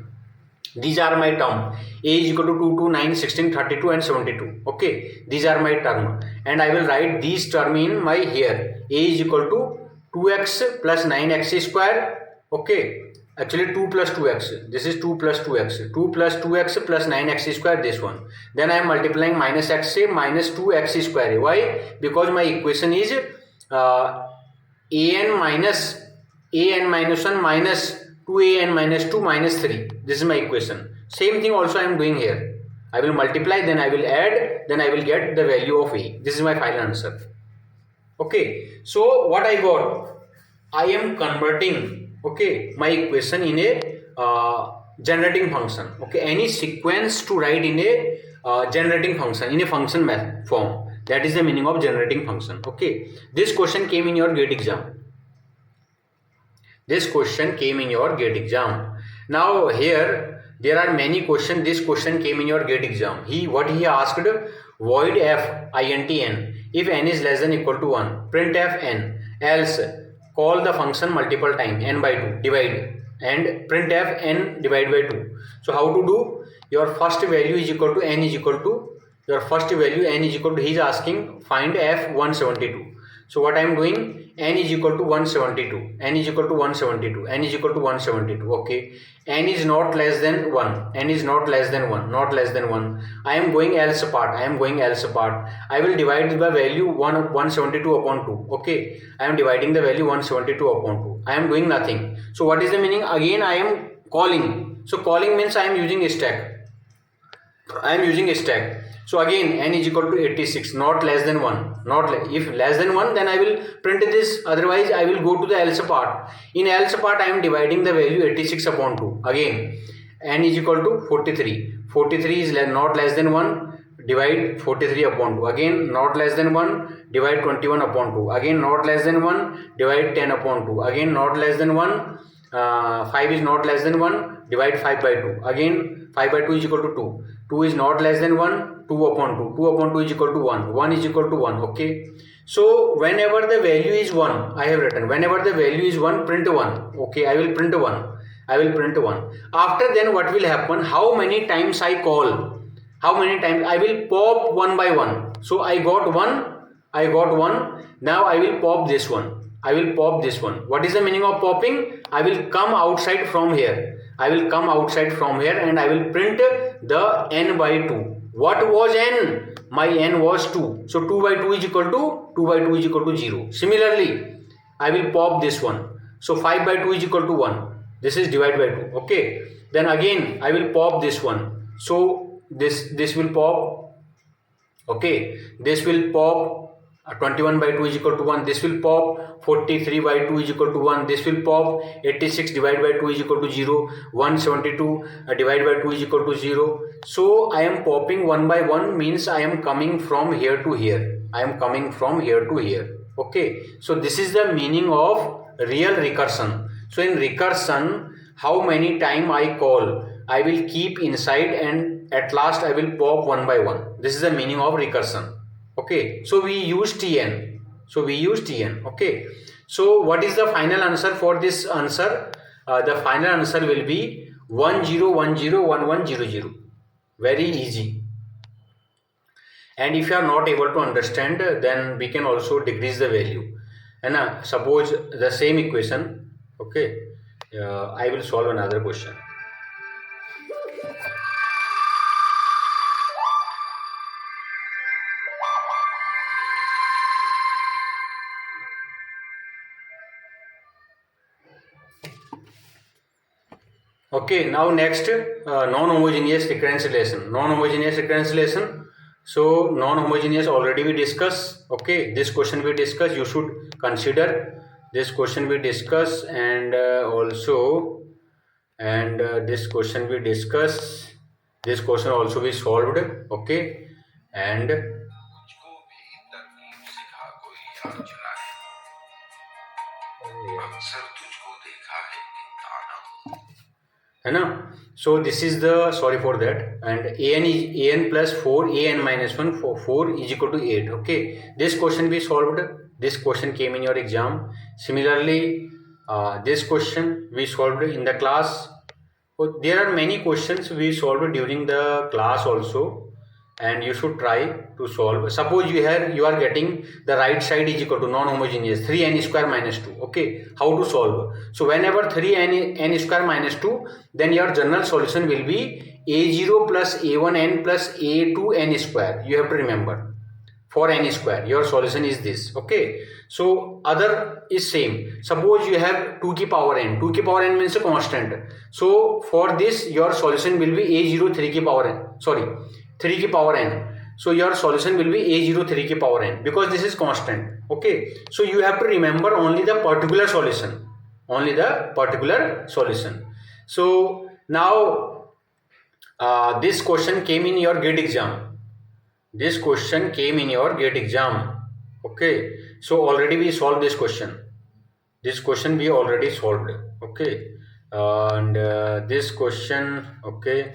S1: These are my term. A is equal to 2, 2, 9, 16, 32 and 72. Okay. These are my term. And I will write these term in my here. A is equal to 2x plus 9x square. Okay. Actually 2 plus 2x. This is 2 plus 2x. 2 plus 2x plus 9x square, this one. Then I am multiplying minus x minus 2x square. Why? Because my equation is an minus 1 minus 2an minus 2 minus 3. This is my equation. Same thing also I am doing here. I will multiply, then I will add, then I will get the value of a. This is my final answer. Okay. So what I got? I am converting, okay, my equation in a generating function. Okay. Any sequence to write in a generating function, in a function form. That is the meaning of generating function. Okay. This question came in your GATE exam. This question came in your GATE exam. Now here there are many questions. This question came in your GATE exam. What he asked, void f int n. If n is less than equal to 1, print f n. Else call the function multiple time n by 2, divide, and print f n divide by 2. So how to do? Your first value is equal to n is equal to your first value n is equal to, he is asking find f 172. So what I am doing, n is equal to 172, n is equal to 172, n is equal to 172. Okay, n is not less than 1, n is not less than 1, not less than 1. I am going else part, I am going else part. I will divide the value 172 upon 2. Okay, I am dividing the value 172 upon 2. I am doing nothing. So what is the meaning? Again I am calling. So calling means I am using a stack. I am using a stack. So again n is equal to 86, not less than 1, if less than 1 then I will print this, otherwise I will go to the else part. In else part I am dividing the value 86 upon 2. Again n is equal to 43, 43 is not less than 1, divide 43 upon 2. Again not less than 1, divide 21 upon 2. Again not less than 1, divide 10 upon 2. Again not less than 1, 5 is not less than 1, divide 5 by 2. Again 5 by 2 is equal to 2. 2 is not less than 1, 2 upon 2. 2 upon 2 is equal to 1. 1 is equal to 1. Okay. So whenever the value is 1, I have written, whenever the value is 1, print 1. Okay, I will print 1. I will print 1. After then what will happen? How many times I call? How many times? I will pop one by one. So I got 1. I got 1. Now I will pop this one. I will pop this one. What is the meaning of popping? I will come outside from here. I will come outside from here and I will print the n by 2. What was n? My n was 2. So 2 by 2 is equal to 0. Similarly, I will pop this one. So 5 by 2 is equal to 1. This is divide by 2. Okay. Then again I will pop this one. So this will pop. Okay. This will pop. 21 by 2 is equal to 1. This will pop. 43 by 2 is equal to 1. This will pop. 86 divided by 2 is equal to 0. 172 divided by 2 is equal to 0. So I am popping one by one, means I am coming from here to here. I am coming from here to here. Okay. So this is the meaning of real recursion. So in recursion, how many times I call, I will keep inside and at last I will pop one by one. This is the meaning of recursion. Okay, so we use Tn. Okay, so what is the final answer for this answer? The final answer will be 10101100. Very easy. And if you are not able to understand, then we can also decrease the value. And suppose the same equation. Okay, I will solve another question. Okay, now next non-homogeneous recurrence relation. Non-homogeneous recurrence relation. So non-homogeneous already we discuss. Okay, this question we discuss. You should consider this question we discuss, and this question we discuss. This question also we solved. Okay, and है ना. So this is the, sorry for that, and an plus 4 an minus 1 4 is equal to 8. Okay, this question we solved. This question came in your exam. Similarly, this question we solved in the class. So there are many questions we solved during the class also, and you should try to solve. Suppose you are getting the right side is equal to non-homogeneous 3n square minus 2. Okay, how to solve? So whenever 3n square minus 2, then your general solution will be a0 plus a1n plus a2n square. You have to remember, for n square your solution is this. Okay, so other is same. Suppose you have 2 ki power n. 2 ki power n means a constant. So for this your solution will be a0 3 ki power n. 3 ki power n. So your solution will be a0 3 ki power n, because this is constant. Okay, so you have to remember only the particular solution. So now this question came in your GATE exam. Okay, so already we solved this question. This question we already solved. Okay, and this question, okay,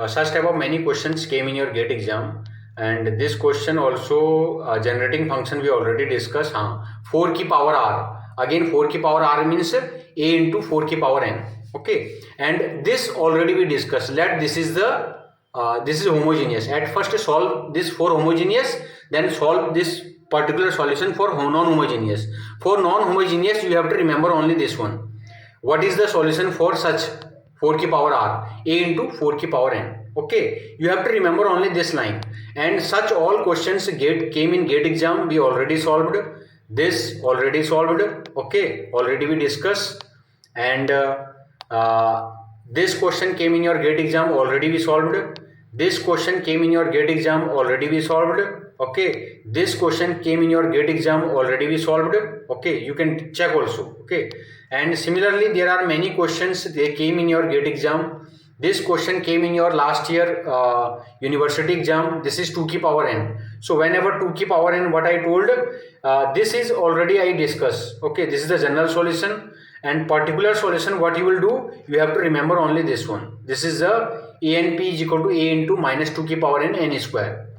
S1: such type of many questions came in your GATE exam, and this question also generating function we already discussed. 4 की power r, again 4 की power r means a into 4 की power n. Okay, and this already we discussed. Let this is the this is homogeneous. At first solve this for homogeneous, then solve this particular solution for non-homogeneous. For non-homogeneous you have to remember only this one. What is the solution for such 4 की power r? A into 4 की power n. Okay, you have to remember only this line. And such all questions came in GATE exam. We already solved this, already solved. Okay, already we discussed. And this question came in your GATE exam, already we solved. This question came in your GATE exam, already we solved. Okay, this question came in your GATE exam, already we solved. Okay, you can check also. Okay, and similarly there are many questions they came in your GATE exam. This question came in your last year university exam. This is 2 की power n. So whenever 2 की power n, what I told, this is already I discussed. Okay, this is the general solution, and particular solution what you will do, you have to remember only this one. This is the a and p is equal to a into minus 2 की power n n square.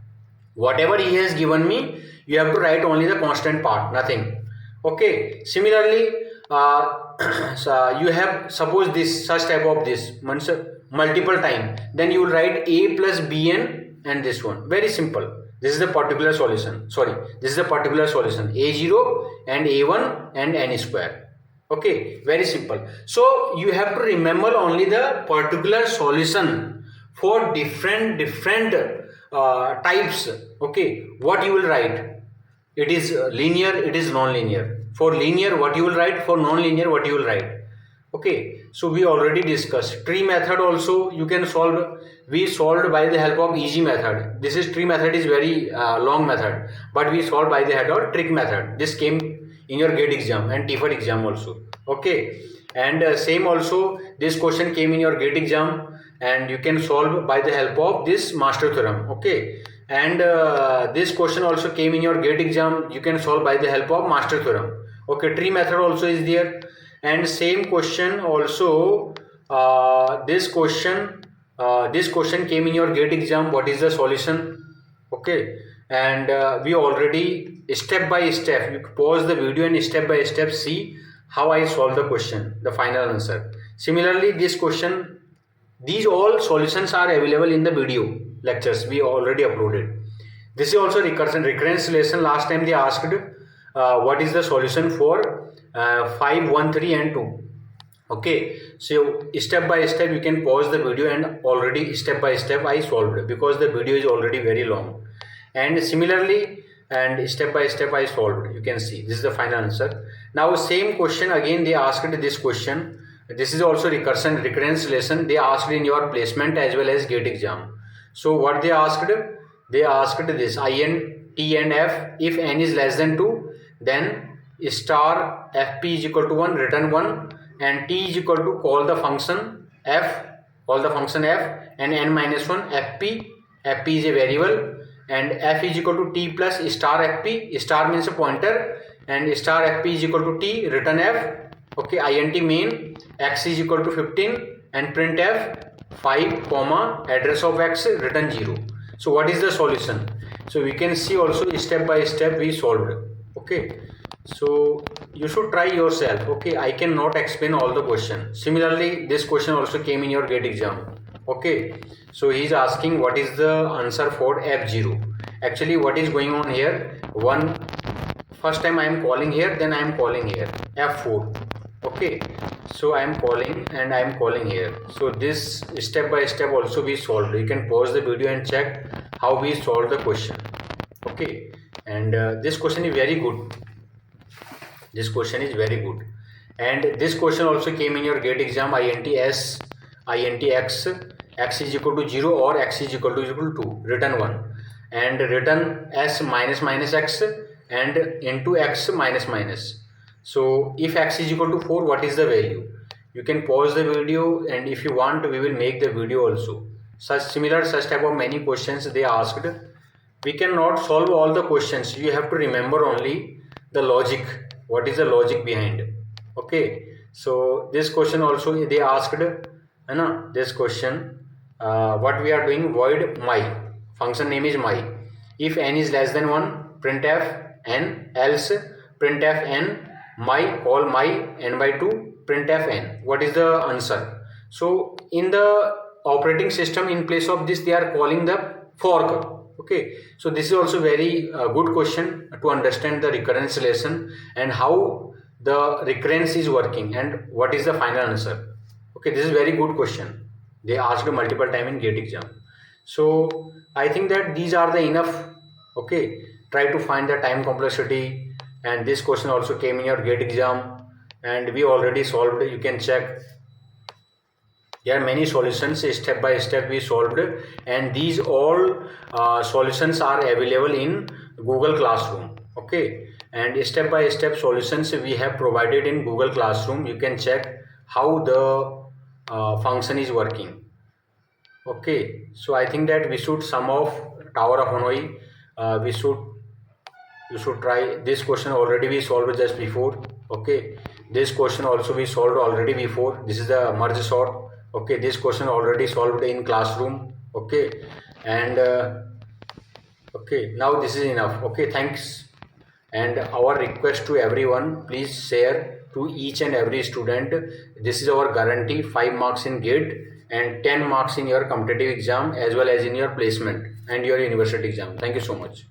S1: Whatever he has given me, you have to write only the constant part, nothing. Okay, similarly so you have suppose this such type of this multiple time, then you will write a plus bn and this one. Very simple. This is the particular solution. Sorry, this is the particular solution. A0 and a1 and n square. Okay, very simple. So you have to remember only the particular solution for different types. Okay, what you will write? It is linear, it is non-linear. For linear what you will write, for non-linear what you will write. Okay, so we already discussed tree method also you can solve. We solved by the help of easy method. This is tree method is very long method, but we solved by the help of trick method. This came in your GATE exam and TIFAD exam also. Okay, and same also this question came in your GATE exam, and you can solve by the help of this master theorem. Okay, and this question also came in your GATE exam. You can solve by the help of master theorem. Okay, tree method also is there. And same question also this question came in your GATE exam. What is the solution? Okay, and we already step by step, you pause the video and step by step see how I solve the question, the final answer. Similarly this question, these all solutions are available in the video lectures we already uploaded. This is also recurrence relation. Last time they asked what is the solution for 5, 1, 3 and 2. Okay, so step by step you can pause the video, and already step by step I solved because the video is already very long. And similarly, and step by step I solved. You can see this is the final answer. Now same question again they asked this question. This is also recurrence relation. They asked in your placement as well as GATE exam. So what they asked? They asked this in t and f. If n is less than 2, then star fp is equal to 1, return 1, and t is equal to call the function f, and n minus 1 fp. Fp is a variable, and f is equal to t plus star fp. Star means a pointer, and star fp is equal to t, return f. Okay, int main x is equal to 15 and print f 5 comma address of x, return 0. So what is the solution? So we can see also step by step we solved. Okay, so you should try yourself. Okay, I cannot explain all the question. Similarly this question also came in your GATE exam. Okay, so he is asking what is the answer for f0. Actually what is going on here, first time I am calling here, then I am calling here f4. Okay, so I am calling and I am calling here. So this step by step also we solved. You can pause the video and check how we solved the question. Okay, and this question is very good. This question is very good. And this question also came in your GATE exam. int s, int x, x is equal to 0 or x is equal to 2, return 1, and return s minus minus x and into x minus minus. So if x is equal to 4, what is the value? You can pause the video, and if you want we will make the video also. Such type of many questions they asked. We cannot solve all the questions. You have to remember only the logic. What is the logic behind? Okay, so this question also they asked, है ना, this question, what we are doing, void my, function name is my, if n is less than 1 printf n, else printf n my, call my n by 2 printf n. What is the answer? So in the operating system, in place of this they are calling the fork. Okay, so this is also very good question to understand the recurrence relation and how the recurrence is working and what is the final answer. Okay, this is very good question, they asked multiple time in GATE exam. So I think that these are the enough. Okay, try to find the time complexity, and this question also came in your GATE exam and we already solved. You can check, there are many solutions, step by step we solved, and these all solutions are available in Google Classroom. Okay, and step by step solutions we have provided in Google Classroom. You can check how the function is working. Okay, so I think that we should sum off Tower of Hanoi. You should try this question, already we solved just before. Okay, this question also we solved already before. This is the merge sort. Okay, this question already solved in classroom. Okay, and okay, now this is enough. Okay, thanks. And our request to everyone, please share to each and every student. This is our guarantee, 5 marks in GATE and 10 marks in your competitive exam as well as in your placement and your university exam. Thank you so much.